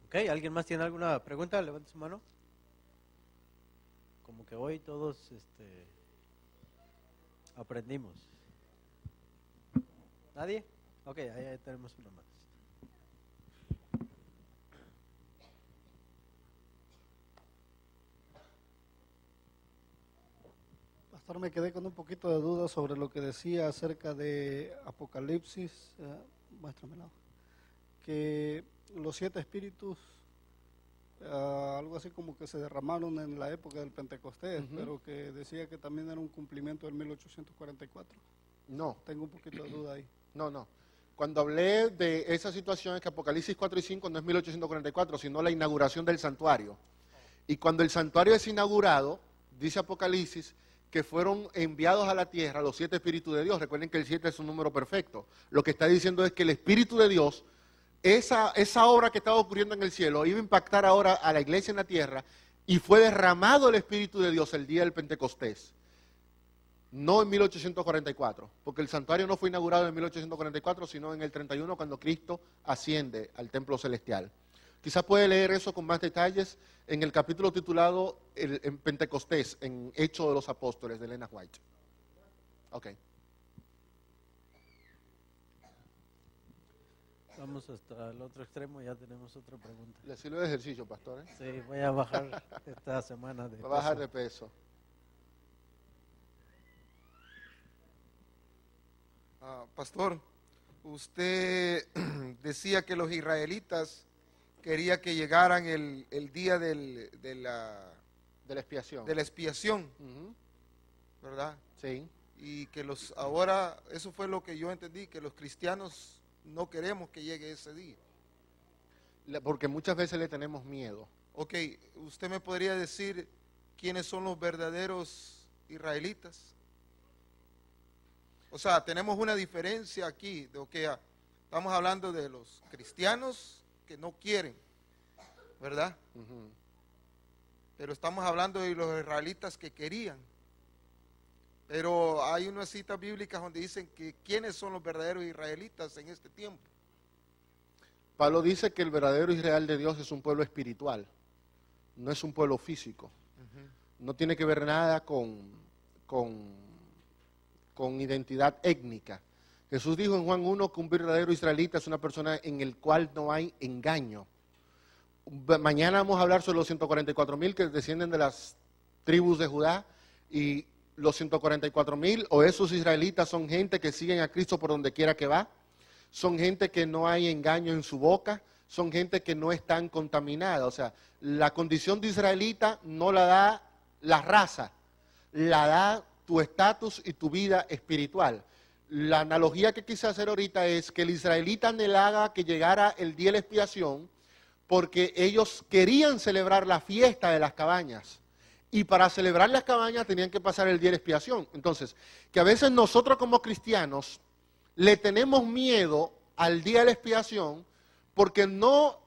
Ok, ¿alguien más tiene alguna pregunta? Levante su mano. Como que hoy todos aprendimos. ¿Nadie? Ok, ahí tenemos uno más. Pastor, me quedé con un poquito de duda sobre lo que decía acerca de Apocalipsis, muéstramelo, que los 7 espíritus, algo así como que se derramaron en la época del Pentecostés, pero que decía que también era un cumplimiento del 1844. No. Tengo un poquito de duda ahí. No. Cuando hablé de esa situación es que Apocalipsis 4 y 5 no es 1844, sino la inauguración del santuario. Y cuando el santuario es inaugurado, dice Apocalipsis, que fueron enviados a la tierra los 7 espíritus de Dios. Recuerden que el 7 es un número perfecto. Lo que está diciendo es que el Espíritu de Dios, esa obra que estaba ocurriendo en el cielo, iba a impactar ahora a la iglesia en la tierra, y fue derramado el Espíritu de Dios el día del Pentecostés. No en 1844, porque el santuario no fue inaugurado en 1844, sino en el 31, cuando Cristo asciende al templo celestial. Quizás puede leer eso con más detalles en el capítulo titulado en Pentecostés, en Hechos de los Apóstoles, de Elena White. Ok. Vamos hasta el otro extremo, ya tenemos otra pregunta. Le sirve de ejercicio, pastor, ¿eh? Sí, voy a bajar esta semana de Va a bajar peso. de peso. Pastor, usted decía que los israelitas quería que llegaran el día de la expiación. de la expiación, Ujú. ¿verdad? Sí. Y que ahora, eso fue lo que yo entendí, que los cristianos no queremos que llegue ese día. Porque muchas veces le tenemos miedo. Ok, ¿usted me podría decir quiénes son los verdaderos israelitas? O sea, tenemos una diferencia aquí, estamos hablando de los cristianos que no quieren, ¿verdad? Ujú. Pero estamos hablando de los israelitas que querían. Pero hay unas citas bíblicas donde dicen que quiénes son los verdaderos israelitas en este tiempo. Pablo dice que el verdadero Israel de Dios es un pueblo espiritual, no es un pueblo físico. No tiene que ver nada con identidad étnica. Jesús dijo en Juan 1 que un verdadero israelita es una persona en el cual no hay engaño. Mañana vamos a hablar sobre los 144,000 que descienden de las tribus de Judá, y los 144,000 o esos israelitas son gente que siguen a Cristo por donde quiera que va, son gente que no hay engaño en su boca, son gente que no están contaminada. O sea, la condición de israelita no la da la raza, la da tu estatus y tu vida espiritual. La analogía que quise hacer ahorita es que el israelita anhelaba que llegara el día de la expiación porque ellos querían celebrar la fiesta de las cabañas. Y para celebrar las cabañas tenían que pasar el día de expiación. Entonces, que a veces nosotros como cristianos le tenemos miedo al día de la expiación porque no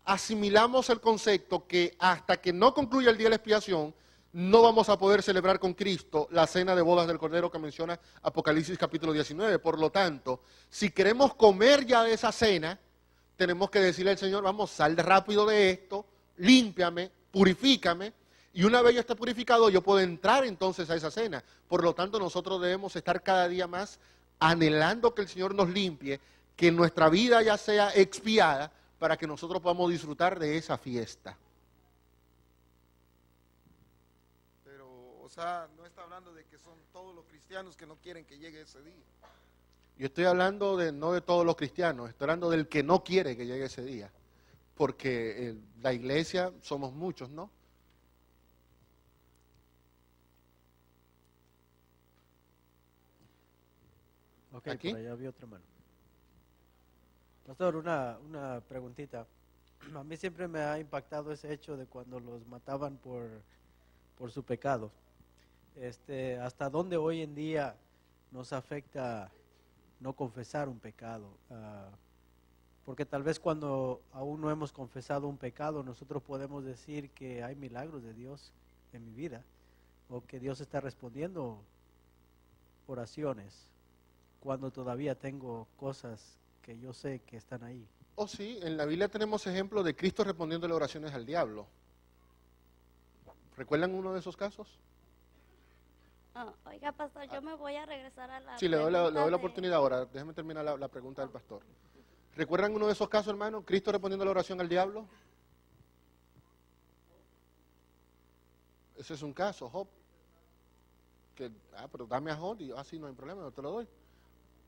asimilamos el concepto que hasta que no concluya el día de la expiación no vamos a poder celebrar con Cristo la cena de bodas del Cordero que menciona Apocalipsis capítulo 19. Por lo tanto, si queremos comer ya de esa cena, tenemos que decirle al Señor, vamos, sal rápido de esto, límpiame, purifícame, y una vez yo esté purificado, yo puedo entrar entonces a esa cena. Por lo tanto, nosotros debemos estar cada día más anhelando que el Señor nos limpie, que nuestra vida ya sea expiada, para que nosotros podamos disfrutar de esa fiesta. Pero, o sea, no está hablando de que son todos los cristianos que no quieren que llegue ese día. Yo estoy hablando no de todos los cristianos, estoy hablando del que no quiere que llegue ese día. Porque la iglesia somos muchos, ¿no? Ok, ¿Aquí? por allá había otra mano. Pastor, una preguntita. A mí siempre me ha impactado ese hecho de cuando los mataban por su pecado. ¿Hasta dónde hoy en día nos afecta no confesar un pecado? Porque tal vez cuando aún no hemos confesado un pecado, nosotros podemos decir que hay milagros de Dios en mi vida, o que Dios está respondiendo oraciones, cuando todavía tengo cosas que yo sé que están ahí. Oh, sí, en la Biblia tenemos ejemplos de Cristo respondiéndole oraciones al diablo. ¿Recuerdan uno de esos casos? Oh, oiga, pastor, yo me voy a regresar a la Sí, le doy la pregunta de- oportunidad ahora. Déjeme terminar la pregunta del pastor. ¿Recuerdan uno de esos casos, hermano? Cristo respondiendo la oración al diablo. Ese es un caso, Job. Que, pero dame a Job. Y yo, sí, no hay problema, yo te lo doy.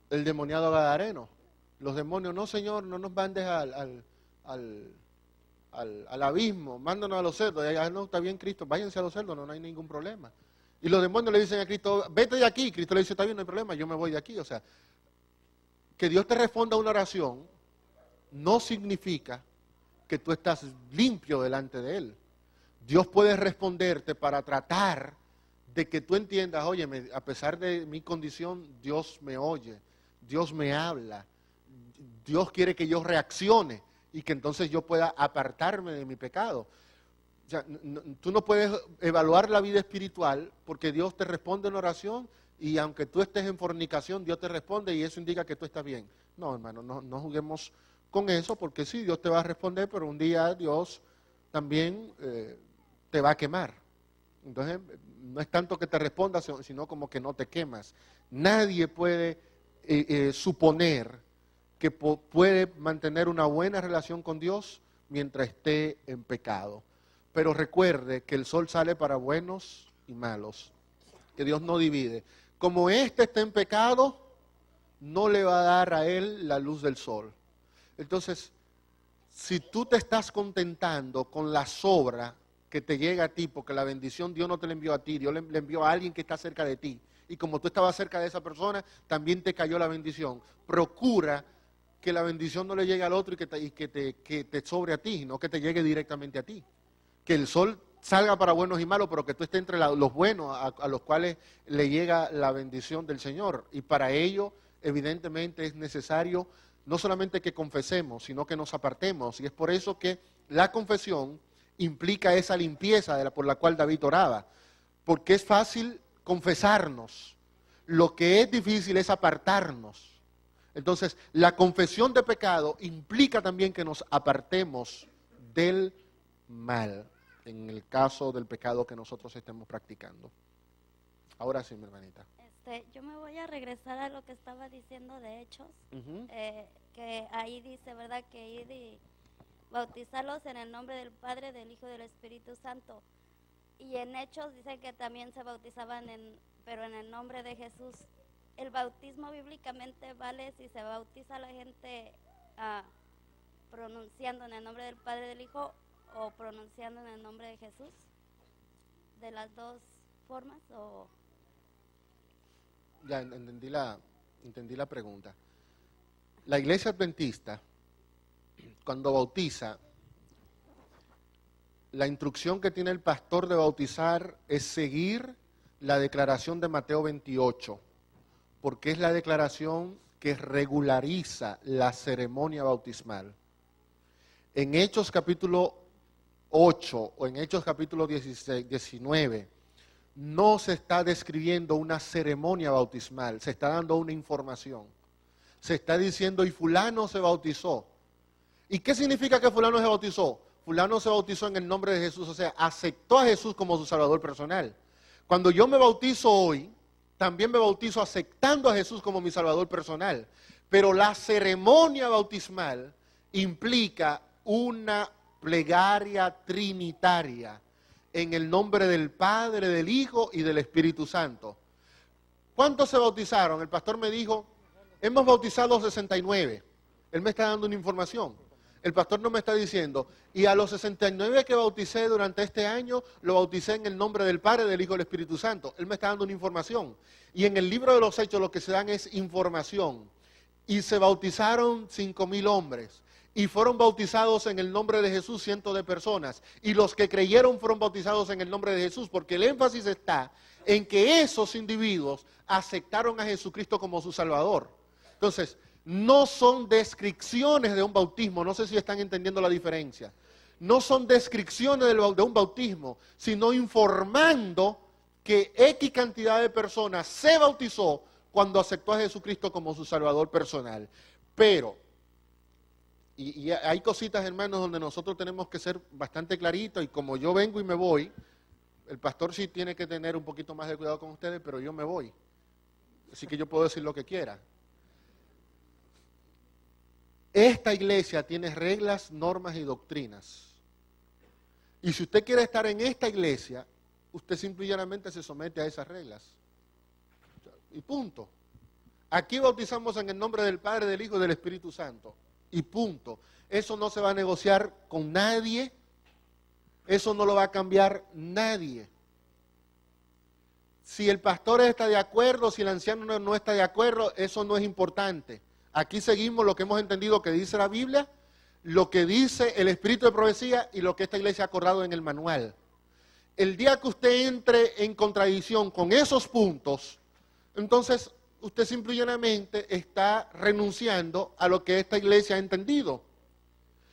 El demoniado gadareno. Los demonios, no, Señor, no nos mandes al abismo, mándanos a los cerdos. Ya no, está bien, Cristo, váyanse a los cerdos, no hay ningún problema. Y los demonios le dicen a Cristo, vete de aquí. Cristo le dice, está bien, no hay problema, yo me voy de aquí. O sea, que Dios te responda una oración no significa que tú estás limpio delante de Él. Dios puede responderte para tratar de que tú entiendas, oye, a pesar de mi condición, Dios me oye, Dios me habla, Dios quiere que yo reaccione y que entonces yo pueda apartarme de mi pecado. O sea, tú no puedes evaluar la vida espiritual porque Dios te responde en oración y aunque tú estés en fornicación, Dios te responde y eso indica que tú estás bien. No, hermano, no juguemos con eso porque sí, Dios te va a responder, pero un día Dios también te va a quemar. Entonces, no es tanto que te responda, sino como que no te quemas. Nadie puede suponer que puede mantener una buena relación con Dios mientras esté en pecado. Pero recuerde que el sol sale para buenos y malos, que Dios no divide. Como éste está en pecado, no le va a dar a él la luz del sol. Entonces, si tú te estás contentando con la sobra que te llega a ti, porque la bendición Dios no te la envió a ti, Dios le envió a alguien que está cerca de ti, y como tú estabas cerca de esa persona, también te cayó la bendición. Procura que la bendición no le llegue al otro y que te sobre a ti, no que te llegue directamente a ti. Que el sol salga para buenos y malos, pero que tú estés entre los buenos a los cuales le llega la bendición del Señor. Y para ello, evidentemente, es necesario no solamente que confesemos, sino que nos apartemos. Y es por eso que la confesión implica esa limpieza por la cual David oraba. Porque es fácil confesarnos. Lo que es difícil es apartarnos. Entonces, la confesión de pecado implica también que nos apartemos del mal, en el caso del pecado que nosotros estemos practicando. Ahora sí, mi hermanita. Yo me voy a regresar a lo que estaba diciendo de Hechos, Uh-huh. que ahí dice, ¿verdad? Que ir y bautizarlos en el nombre del Padre, del Hijo y del Espíritu Santo. Y en Hechos dice que también se bautizaban, pero en el nombre de Jesús. El bautismo bíblicamente vale si se bautiza a la gente pronunciando en el nombre del Padre, del Hijo, o pronunciando en el nombre de Jesús. De las dos formas, o... Ya entendí la pregunta. La iglesia adventista, cuando bautiza, la instrucción que tiene el pastor de bautizar es seguir la declaración de Mateo 28, porque es la declaración que regulariza la ceremonia bautismal. En Hechos capítulo 8 o en Hechos capítulo 19, no se está describiendo una ceremonia bautismal, se está dando una información. Se está diciendo, y fulano se bautizó. ¿Y qué significa que fulano se bautizó? Fulano se bautizó en el nombre de Jesús, o sea, aceptó a Jesús como su Salvador personal. Cuando yo me bautizo hoy, también me bautizo aceptando a Jesús como mi Salvador personal. Pero la ceremonia bautismal implica una plegaria trinitaria en el nombre del Padre, del Hijo y del Espíritu Santo. ¿Cuántos se bautizaron? El pastor me dijo, hemos bautizado 69. Él me está dando una información. El pastor no me está diciendo, y a los 69 que bauticé durante este año, lo bauticé en el nombre del Padre, del Hijo y del Espíritu Santo. Él me está dando una información. Y en el libro de los Hechos lo que se dan es información. Y se bautizaron 5,000 hombres. Y fueron bautizados en el nombre de Jesús cientos de personas. Y los que creyeron fueron bautizados en el nombre de Jesús, porque el énfasis está en que esos individuos aceptaron a Jesucristo como su Salvador. Entonces, No son descripciones de un bautismo, no sé si están entendiendo la diferencia. No son descripciones de un bautismo, sino informando que X cantidad de personas se bautizó cuando aceptó a Jesucristo como su Salvador personal. Pero, y hay cositas, hermanos, donde nosotros tenemos que ser bastante claritos, y como yo vengo y me voy, el pastor sí tiene que tener un poquito más de cuidado con ustedes, pero yo me voy. Así que yo puedo decir lo que quiera. Esta iglesia tiene reglas, normas y doctrinas. Y si usted quiere estar en esta iglesia, usted simplemente se somete a esas reglas. Y punto. Aquí bautizamos en el nombre del Padre, del Hijo y del Espíritu Santo. Y punto. Eso no se va a negociar con nadie. Eso no lo va a cambiar nadie. Si el pastor está de acuerdo, si el anciano no está de acuerdo, eso no es importante. Aquí seguimos lo que hemos entendido que dice la Biblia, lo que dice el Espíritu de Profecía y lo que esta iglesia ha acordado en el manual. El día que usted entre en contradicción con esos puntos, entonces usted simplemente está renunciando a lo que esta iglesia ha entendido.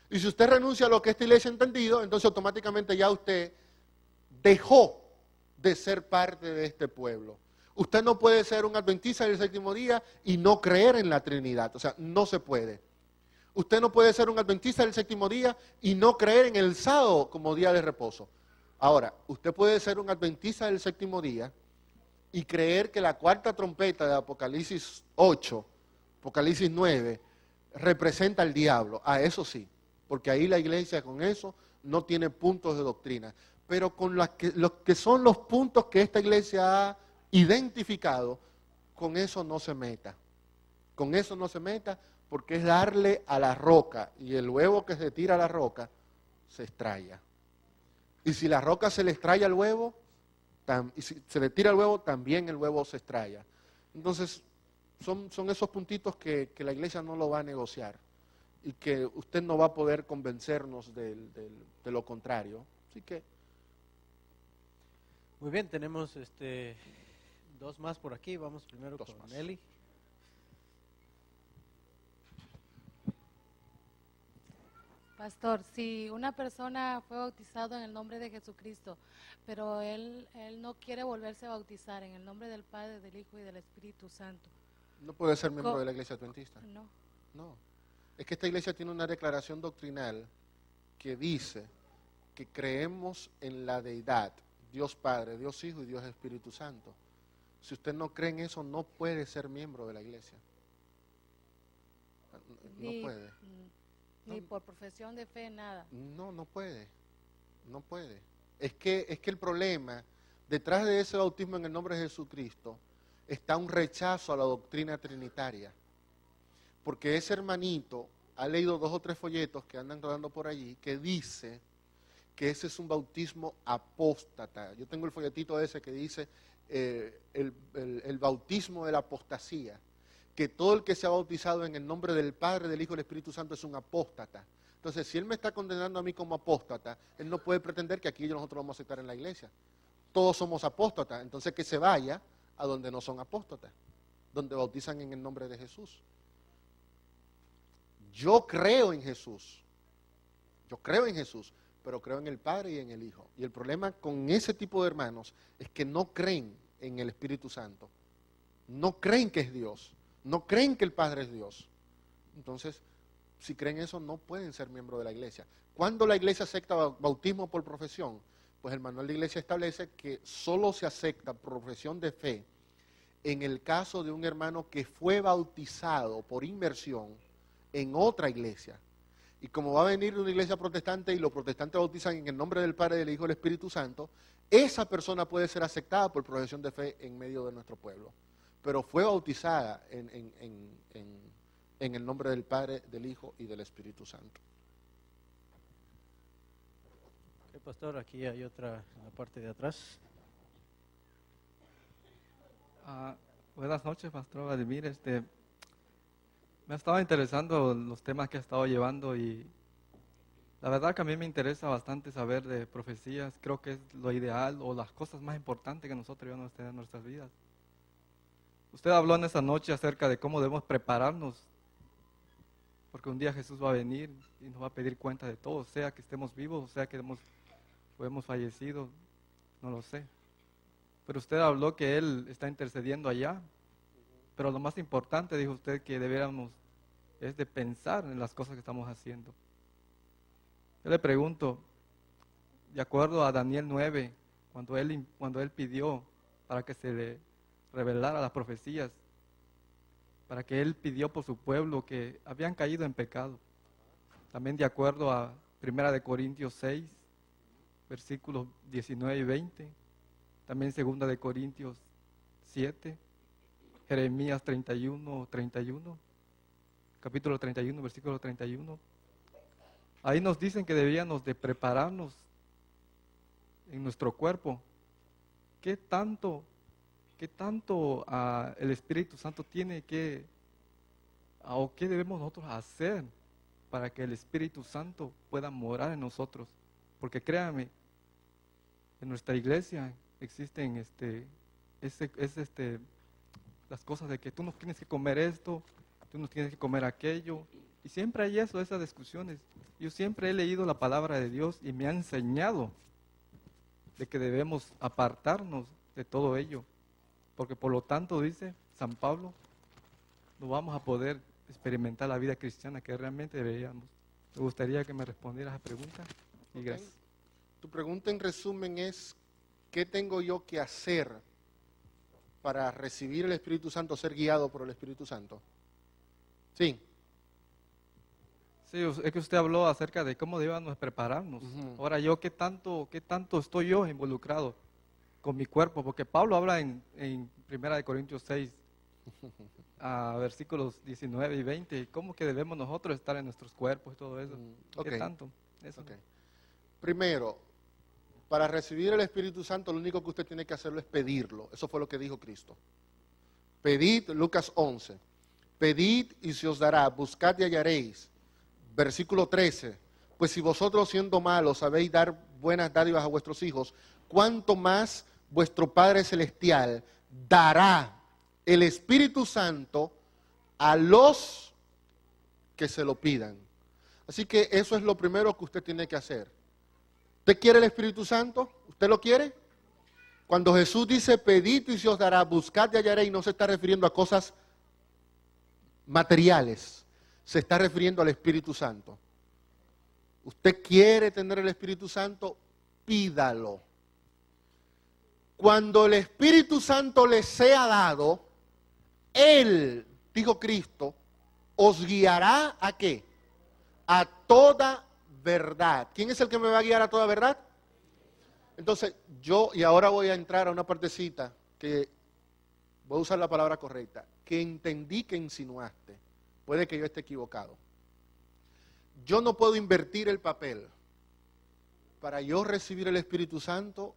Y si usted renuncia a lo que esta iglesia ha entendido, entonces automáticamente ya usted dejó de ser parte de este pueblo. Usted no puede ser un adventista del séptimo día y no creer en la Trinidad. O sea, no se puede. Usted no puede ser un adventista del séptimo día y no creer en el sábado como día de reposo. Ahora, usted puede ser un adventista del séptimo día y creer que la cuarta trompeta de Apocalipsis 8, Apocalipsis 9, representa al diablo. Eso sí, porque ahí la iglesia con eso no tiene puntos de doctrina. Pero con los que son los puntos que esta iglesia ha identificado, con eso no se meta. Con eso no se meta porque es darle a la roca y el huevo que se tira a la roca se estrella. Y si la roca se le estrella al huevo, y si se le tira el huevo, también el huevo se estrella. Entonces, son esos puntitos que la iglesia no lo va a negociar y que usted no va a poder convencernos de lo contrario. Así que... Muy bien, tenemos dos más por aquí. Vamos primero Dos con más. Nelly. Pastor, si una persona fue bautizado en el nombre de Jesucristo, pero él no quiere volverse a bautizar en el nombre del Padre, del Hijo y del Espíritu Santo. ¿No puede ser miembro de la iglesia adventista? No. No. Es que esta iglesia tiene una declaración doctrinal que dice que creemos en la deidad, Dios Padre, Dios Hijo y Dios Espíritu Santo. Si usted no cree en eso, no puede ser miembro de la iglesia. No puede. Ni por profesión de fe, nada. No puede. No puede. Es que el problema, detrás de ese bautismo en el nombre de Jesucristo, está un rechazo a la doctrina trinitaria. Porque ese hermanito ha leído 2 o 3 folletos que andan rodando por allí que dice que ese es un bautismo apóstata. Yo tengo el folletito ese que dice el bautismo de la apostasía, que todo el que se ha bautizado en el nombre del Padre, del Hijo y del Espíritu Santo es un apóstata. Entonces, si él me está condenando a mí como apóstata, él no puede pretender que aquí nosotros lo vamos a aceptar en la iglesia. Todos somos apóstatas, entonces que se vaya a donde no son apóstatas, donde bautizan en el nombre de Jesús. Yo creo en Jesús, pero creo en el Padre y en el Hijo. Y el problema con ese tipo de hermanos es que no creen en el Espíritu Santo, no creen que es Dios, no creen que el Padre es Dios. Entonces, si creen eso, no pueden ser miembros de la iglesia. Cuando la iglesia acepta bautismo por profesión, pues el manual de iglesia establece que solo se acepta profesión de fe en el caso de un hermano que fue bautizado por inmersión en otra iglesia. Y como va a venir de una iglesia protestante y los protestantes bautizan en el nombre del Padre, del Hijo y del Espíritu Santo, esa persona puede ser aceptada por profesión de fe en medio de nuestro pueblo. Pero fue bautizada en el nombre del Padre, del Hijo y del Espíritu Santo. Ok, pastor, aquí hay otra en la parte de atrás. Buenas noches, Pastor Vladimir. Me ha estado interesando los temas que ha estado llevando y la verdad que a mí me interesa bastante saber de profecías. Creo que es lo ideal o las cosas más importantes que nosotros debemos tener en nuestras vidas. Usted habló en esa noche acerca de cómo debemos prepararnos porque un día Jesús va a venir y nos va a pedir cuenta de todo, sea que estemos vivos, o sea que hemos fallecido, no lo sé. Pero usted habló que Él está intercediendo allá, pero lo más importante, dijo usted, que deberíamos es de pensar en las cosas que estamos haciendo. Yo le pregunto, de acuerdo a Daniel 9, cuando él pidió para que se le revelara las profecías, para que él pidió por su pueblo que habían caído en pecado. También de acuerdo a 1 de Corintios 6, versículos 19 y 20, también 2 de Corintios 7, Jeremías 31, capítulo 31, versículo 31. Ahí nos dicen que deberíamos de prepararnos en nuestro cuerpo. ¿Qué tanto el Espíritu Santo tiene que, o qué debemos nosotros hacer para que el Espíritu Santo pueda morar en nosotros? Porque créame, en nuestra iglesia existen las cosas de que tú no tienes que comer esto, tú no tienes que comer aquello, y siempre hay esas discusiones. Yo siempre he leído la palabra de Dios y me ha enseñado de que debemos apartarnos de todo ello, porque por lo tanto, dice San Pablo, no vamos a poder experimentar la vida cristiana que realmente deberíamos. Me gustaría que me respondieras a esa pregunta y gracias. Tu pregunta en resumen es, ¿qué tengo yo que hacer para recibir el Espíritu Santo, ser guiado por el Espíritu Santo? Sí. Sí, es que usted habló acerca de cómo debemos prepararnos. Ahora yo, ¿qué tanto estoy yo involucrado con mi cuerpo? Porque Pablo habla en 1 Corintios 6, versículos 19 y 20, cómo que debemos nosotros estar en nuestros cuerpos y todo eso. ¿Qué tanto? Eso. Okay. Primero, para recibir el Espíritu Santo, lo único que usted tiene que hacerlo es pedirlo. Eso fue lo que dijo Cristo. Pedid, Lucas 11, pedid y se os dará, buscad y hallaréis. Versículo 13, pues si vosotros siendo malos sabéis dar buenas dádivas a vuestros hijos, ¿cuánto más vuestro Padre Celestial dará el Espíritu Santo a los que se lo pidan? Así que eso es lo primero que usted tiene que hacer. ¿Usted quiere el Espíritu Santo? ¿Usted lo quiere? Cuando Jesús dice, pedid y se os dará, buscad y hallaréis, no se está refiriendo a cosas materiales. Se está refiriendo al Espíritu Santo. ¿Usted quiere tener el Espíritu Santo? Pídalo. Cuando el Espíritu Santo le sea dado, Él, dijo Cristo, os guiará ¿a qué? A toda verdad. ¿Quién es el que me va a guiar a toda verdad? Entonces, y ahora voy a entrar a una partecita que voy a usar la palabra correcta, que entendí que insinuaste. Puede que yo esté equivocado. Yo no puedo invertir el papel. Para yo recibir el Espíritu Santo,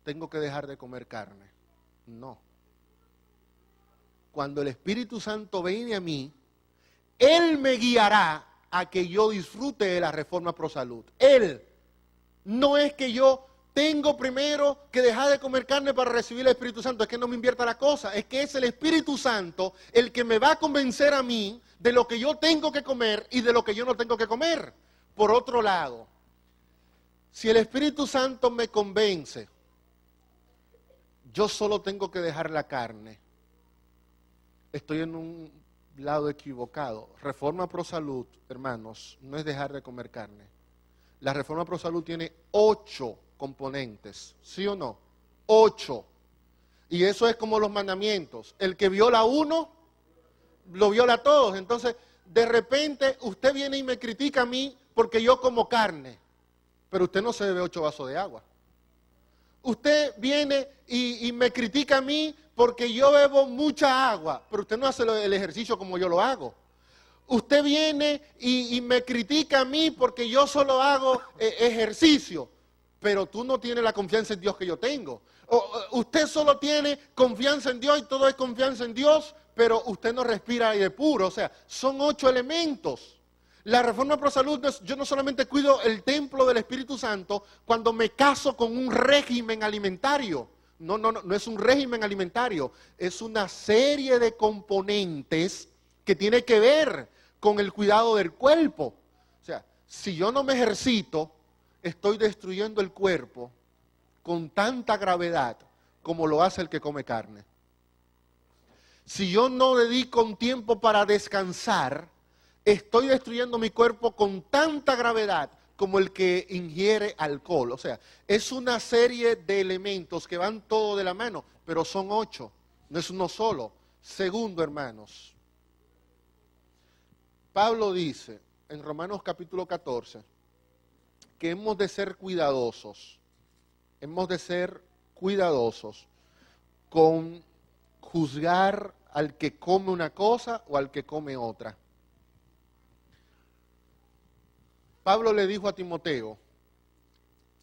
tengo que dejar de comer carne. No. Cuando el Espíritu Santo viene a mí, Él me guiará a que yo disfrute de la Reforma Pro Salud. Él. No es que yo tengo primero que dejar de comer carne para recibir el Espíritu Santo. Es que no me invierta la cosa. Es que es el Espíritu Santo el que me va a convencer a mí de lo que yo tengo que comer y de lo que yo no tengo que comer. Por otro lado, si el Espíritu Santo me convence, yo solo tengo que dejar la carne. Estoy en un lado equivocado. Reforma Pro Salud, hermanos, no es dejar de comer carne. La Reforma Pro Salud tiene 8 componentes, ¿sí o no? 8. Y eso es como los mandamientos. El que viola uno, lo viola a todos. Entonces, de repente, usted viene y me critica a mí porque yo como carne, pero usted no se bebe 8 vasos de agua. Usted viene y me critica a mí porque yo bebo mucha agua, pero usted no hace el ejercicio como yo lo hago. Usted viene y me critica a mí porque yo solo hago ejercicio, pero tú no tienes la confianza en Dios que yo tengo. Usted solo tiene confianza en Dios y todo es confianza en Dios, pero usted no respira aire puro. O sea, son 8 elementos. La Reforma Pro Salud, yo no solamente cuido el templo del Espíritu Santo cuando me caso con un régimen alimentario. No es un régimen alimentario, es una serie de componentes que tiene que ver con el cuidado del cuerpo. O sea, si yo no me ejercito, estoy destruyendo el cuerpo con tanta gravedad como lo hace el que come carne. Si yo no dedico un tiempo para descansar, estoy destruyendo mi cuerpo con tanta gravedad como el que ingiere alcohol. O sea, es una serie de elementos que van todo de la mano, pero son 8, no es uno solo. Segundo, hermanos, Pablo dice en Romanos capítulo 14 que hemos de ser cuidadosos con juzgar al que come una cosa o al que come otra. Pablo le dijo a Timoteo,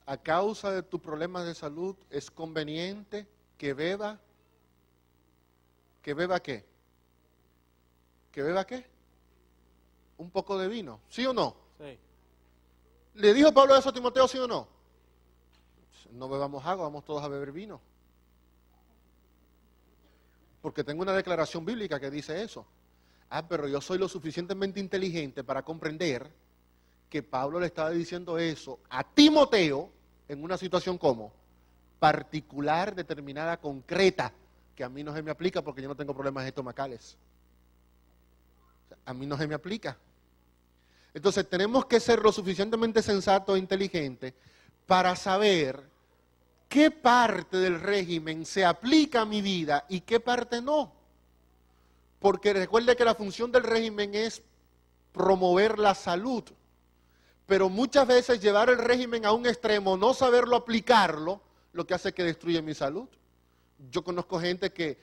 a causa de tus problemas de salud es conveniente que beba qué, un poco de vino, ¿sí o no? Sí. ¿Le dijo Pablo eso a Timoteo, sí o no? No bebamos agua, vamos todos a beber vino. Porque tengo una declaración bíblica que dice eso. Pero yo soy lo suficientemente inteligente para comprender que Pablo le estaba diciendo eso a Timoteo en una situación como particular, determinada, concreta, que a mí no se me aplica porque yo no tengo problemas estomacales. O sea, a mí no se me aplica. Entonces tenemos que ser lo suficientemente sensatos e inteligentes para saber qué parte del régimen se aplica a mi vida y qué parte no. Porque recuerde que la función del régimen es promover la salud. Pero muchas veces llevar el régimen a un extremo, no saberlo aplicarlo, lo que hace que destruye mi salud. Yo conozco gente que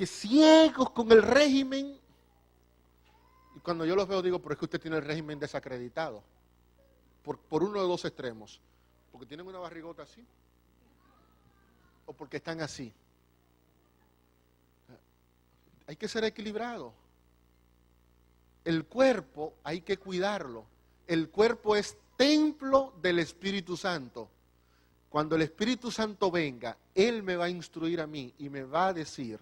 ciegos con el régimen, y cuando yo los veo digo, pero es que usted tiene el régimen desacreditado, por uno de dos extremos, porque tienen una barrigota así, o porque están así. Hay que ser equilibrado. El cuerpo hay que cuidarlo. El cuerpo es templo del Espíritu Santo. Cuando el Espíritu Santo venga, Él me va a instruir a mí y me va a decir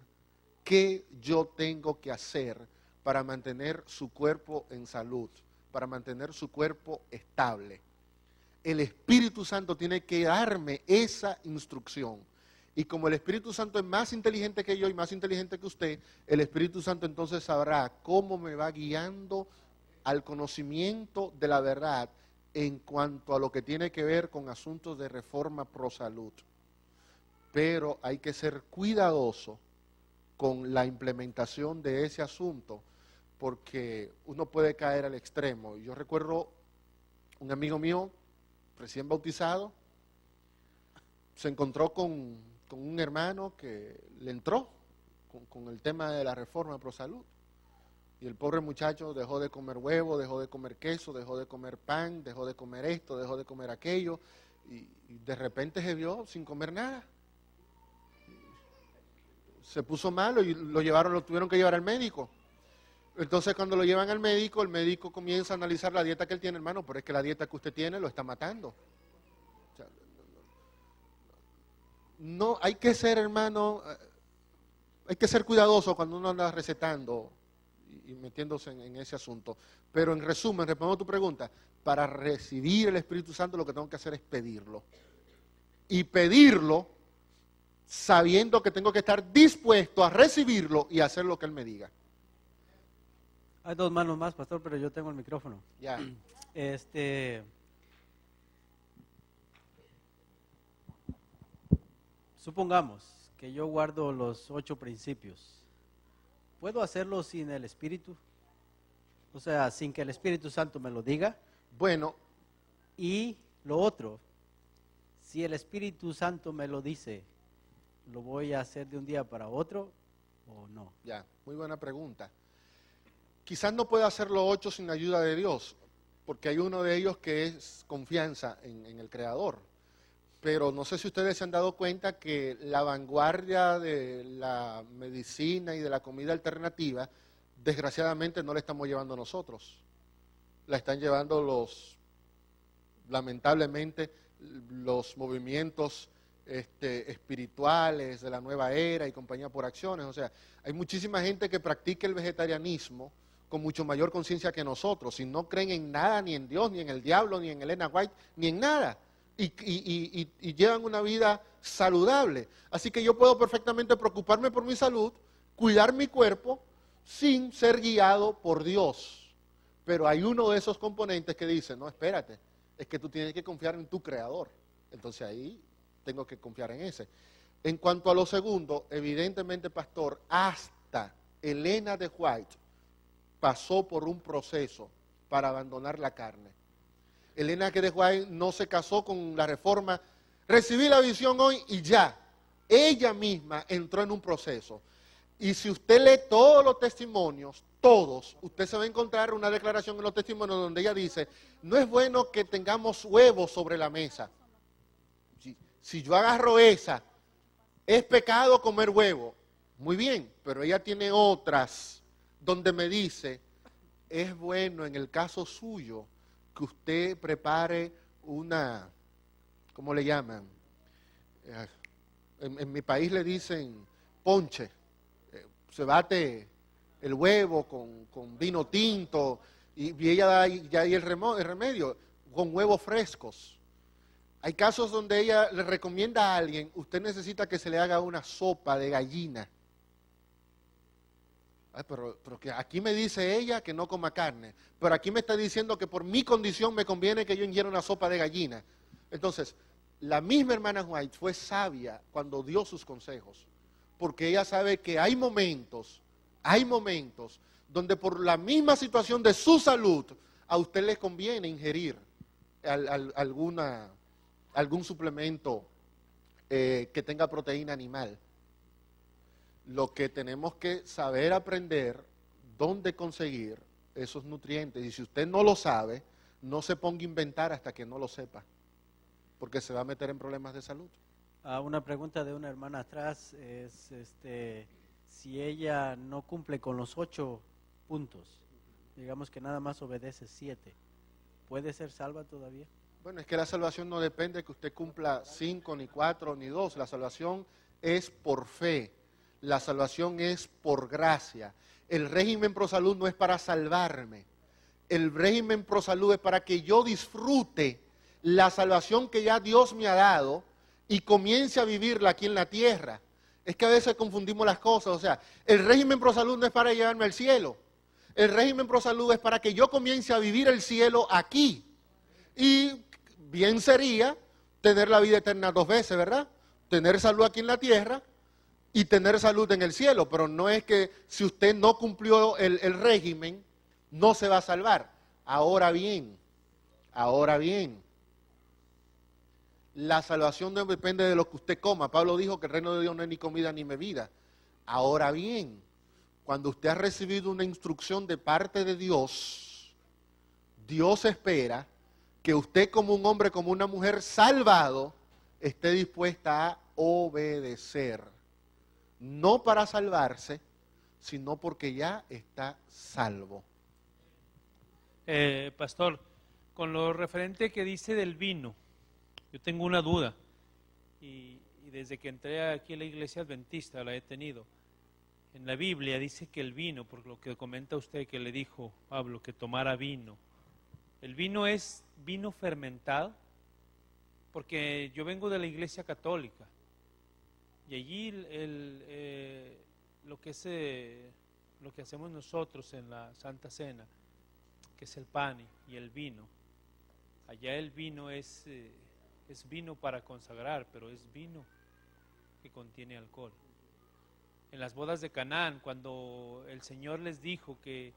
qué yo tengo que hacer para mantener su cuerpo en salud, para mantener su cuerpo estable. El Espíritu Santo tiene que darme esa instrucción. Y como el Espíritu Santo es más inteligente que yo y más inteligente que usted, el Espíritu Santo entonces sabrá cómo me va guiando al conocimiento de la verdad en cuanto a lo que tiene que ver con asuntos de reforma pro salud. Pero hay que ser cuidadoso con la implementación de ese asunto, porque uno puede caer al extremo. Yo recuerdo un amigo mío, recién bautizado, se encontró con un hermano que le entró con el tema de la reforma pro salud. Y el pobre muchacho dejó de comer huevo, dejó de comer queso, dejó de comer pan, dejó de comer esto, dejó de comer aquello, y de repente se vio sin comer nada. Se puso malo y lo tuvieron que llevar al médico. Entonces cuando lo llevan al médico, el médico comienza a analizar la dieta que él tiene, hermano, pero es que la dieta que usted tiene lo está matando. O sea, no, hay que ser, hermano, hay que ser cuidadoso cuando uno anda recetando y metiéndose en ese asunto. Pero en resumen, respondo tu pregunta, para recibir el Espíritu Santo lo que tengo que hacer es pedirlo. Y pedirlo sabiendo que tengo que estar dispuesto a recibirlo y hacer lo que Él me diga. Hay dos manos más, pastor, pero yo tengo el micrófono. Ya. Supongamos que yo guardo los 8 principios. ¿Puedo hacerlo sin el Espíritu? O sea, sin que el Espíritu Santo me lo diga. Bueno. Y lo otro, si el Espíritu Santo me lo dice, ¿lo voy a hacer de un día para otro o no? Ya, muy buena pregunta. Quizás no pueda hacer los 8 sin la ayuda de Dios, porque hay uno de ellos que es confianza en el Creador. Pero no sé si ustedes se han dado cuenta que la vanguardia de la medicina y de la comida alternativa, desgraciadamente no la estamos llevando nosotros. La están llevando lamentablemente, los movimientos espirituales de la nueva era y compañía por acciones. O sea, hay muchísima gente que practica el vegetarianismo con mucho mayor conciencia que nosotros, y no creen en nada, ni en Dios, ni en el diablo, ni en Elena White, ni en nada, y llevan una vida saludable. Así que yo puedo perfectamente preocuparme por mi salud, cuidar mi cuerpo, sin ser guiado por Dios. Pero hay uno de esos componentes que dice, no, espérate, es que tú tienes que confiar en tu creador. Entonces ahí tengo que confiar en ese. En cuanto a lo segundo, evidentemente, pastor, hasta Elena de White pasó por un proceso para abandonar la carne. Elena de White no se casó con la reforma, recibí la visión hoy y ya. Ella misma entró en un proceso. Y si usted lee todos los testimonios, todos, usted se va a encontrar una declaración en los testimonios donde ella dice, no es bueno que tengamos huevos sobre la mesa. Si yo agarro esa, es pecado comer huevo. Muy bien, pero ella tiene otras donde me dice, es bueno en el caso suyo que usted prepare una, ¿cómo le llaman? En mi país le dicen ponche. Se bate el huevo con vino tinto y ella da ya ahí el remedio con huevos frescos. Hay casos donde ella le recomienda a alguien, usted necesita que se le haga una sopa de gallina. Ay, pero que aquí me dice ella que no coma carne, pero aquí me está diciendo que por mi condición me conviene que yo ingiera una sopa de gallina. Entonces, la misma hermana White fue sabia cuando dio sus consejos, porque ella sabe que hay momentos donde por la misma situación de su salud, a usted le conviene ingerir algún suplemento que tenga proteína animal. Lo que tenemos que saber aprender dónde conseguir esos nutrientes. Y si usted no lo sabe, no se ponga a inventar hasta que no lo sepa, porque se va a meter en problemas de salud. Una pregunta de una hermana atrás es si ella no cumple con los 8 puntos, digamos que nada más obedece 7, ¿puede ser salva todavía? Bueno, es que la salvación no depende de que usted cumpla 5, ni 4, ni 2. La salvación es por fe. La salvación es por gracia. El régimen pro salud no es para salvarme. El régimen pro salud es para que yo disfrute la salvación que ya Dios me ha dado y comience a vivirla aquí en la tierra. Es que a veces confundimos las cosas. O sea, el régimen pro salud no es para llevarme al cielo. El régimen pro salud es para que yo comience a vivir el cielo aquí. Y bien sería tener la vida eterna 2 veces, ¿verdad? Tener salud aquí en la tierra y tener salud en el cielo, pero no es que si usted no cumplió el régimen, no se va a salvar. Ahora bien, la salvación no depende de lo que usted coma. Pablo dijo que el reino de Dios no es ni comida ni bebida. Ahora bien, cuando usted ha recibido una instrucción de parte de Dios, Dios espera que usted como un hombre, como una mujer salvado, esté dispuesta a obedecer. No para salvarse, sino porque ya está salvo. Pastor, con lo referente que dice del vino, yo tengo una duda y desde que entré aquí a la iglesia adventista la he tenido. En la Biblia dice que el vino, por lo que comenta usted que le dijo Pablo que tomara vino, ¿el vino es vino fermentado? Porque yo vengo de la iglesia católica y allí lo que hacemos nosotros en la Santa Cena, que es el pan y el vino, allá el vino es vino para consagrar, pero es vino que contiene alcohol. En las bodas de Canaán, cuando el Señor les dijo que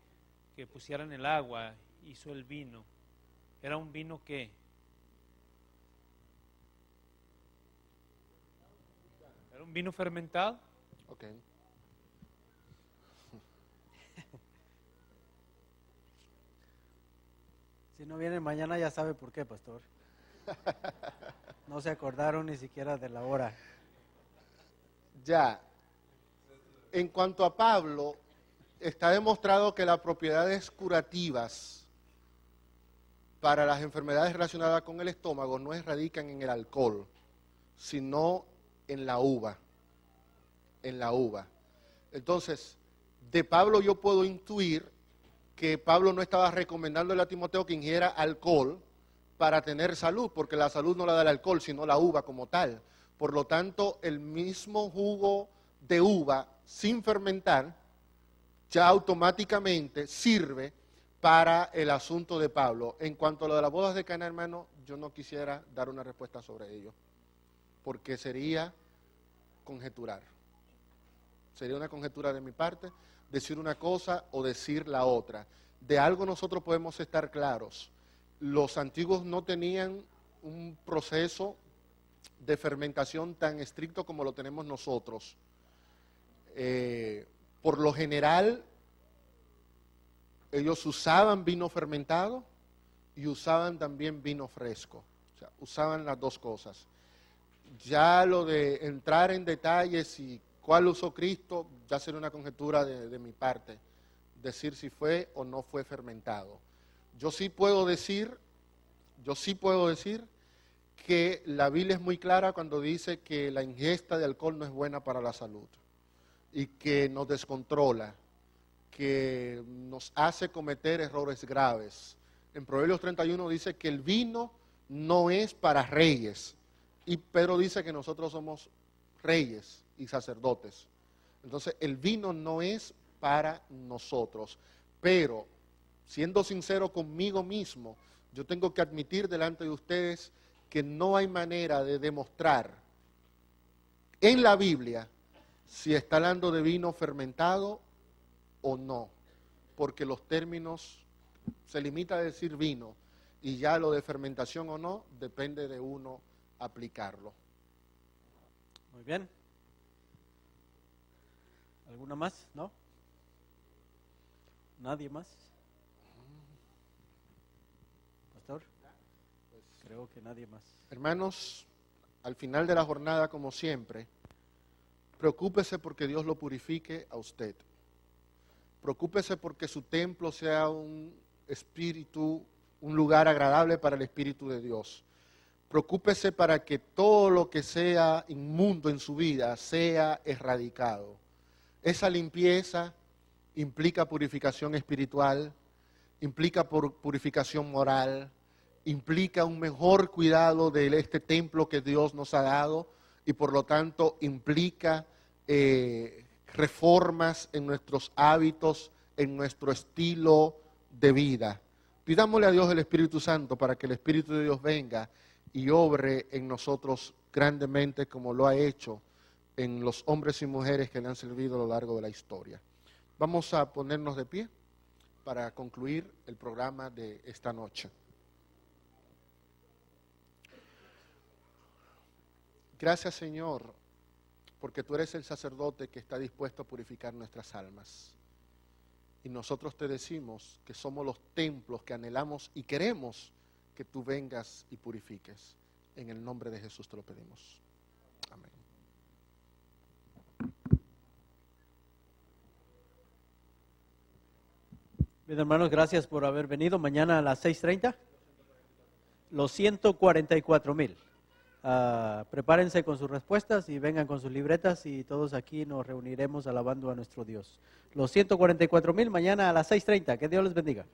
pusieran el agua, hizo el vino. ¿Era un vino qué? ¿Era un vino fermentado? Ok. Si no viene mañana ya sabe por qué, pastor. No se acordaron ni siquiera de la hora. Ya. En cuanto a Pablo, está demostrado que las propiedades curativas para las enfermedades relacionadas con el estómago no radican en el alcohol, sino en la uva. En la uva. Entonces, de Pablo yo puedo intuir que Pablo no estaba recomendándole a Timoteo que ingiriera alcohol para tener salud, porque la salud no la da el alcohol, sino la uva como tal. Por lo tanto, el mismo jugo de uva sin fermentar ya automáticamente sirve para el asunto de Pablo. En cuanto a lo de las bodas de Caná, hermano, yo no quisiera dar una respuesta sobre ello, porque sería conjeturar. Sería una conjetura de mi parte, decir una cosa o decir la otra. De algo nosotros podemos estar claros. Los antiguos no tenían un proceso de fermentación tan estricto como lo tenemos nosotros. Por lo general, ellos usaban vino fermentado y usaban también vino fresco. O sea, usaban las dos cosas. Ya lo de entrar en detalles y cuál usó Cristo, ya sería una conjetura de mi parte, decir si fue o no fue fermentado. Yo sí puedo decir que la Biblia es muy clara cuando dice que la ingesta de alcohol no es buena para la salud y que nos descontrola, que nos hace cometer errores graves. En Proverbios 31 dice que el vino no es para reyes, y Pedro dice que nosotros somos reyes y sacerdotes. Entonces el vino no es para nosotros, pero siendo sincero conmigo mismo, yo tengo que admitir delante de ustedes que no hay manera de demostrar en la Biblia si está hablando de vino fermentado o no, porque los términos se limita a decir vino y ya lo de fermentación o no depende de uno aplicarlo. Muy bien. ¿Alguna más? ¿No? ¿Nadie más? Pastor, creo que nadie más. Hermanos, al final de la jornada, como siempre, preocúpese porque Dios lo purifique a usted. Preocúpese porque su templo sea un espíritu, un lugar agradable para el Espíritu de Dios. Preocúpese para que todo lo que sea inmundo en su vida sea erradicado. Esa limpieza implica purificación espiritual, implica purificación moral, implica un mejor cuidado de este templo que Dios nos ha dado y por lo tanto implica reformas en nuestros hábitos, en nuestro estilo de vida. Pidámosle a Dios el Espíritu Santo para que el Espíritu de Dios venga y obre en nosotros grandemente como lo ha hecho en los hombres y mujeres que le han servido a lo largo de la historia. Vamos a ponernos de pie para concluir el programa de esta noche. Gracias, Señor, porque tú eres el sacerdote que está dispuesto a purificar nuestras almas. Y nosotros te decimos que somos los templos que anhelamos y queremos que tú vengas y purifiques. En el nombre de Jesús te lo pedimos. Amén. Bien, hermanos, gracias por haber venido. Mañana a las 6:30, los 144,000. Prepárense con sus respuestas y vengan con sus libretas y todos aquí nos reuniremos alabando a nuestro Dios. Los 144,000 mañana a las 6:30. Que Dios les bendiga.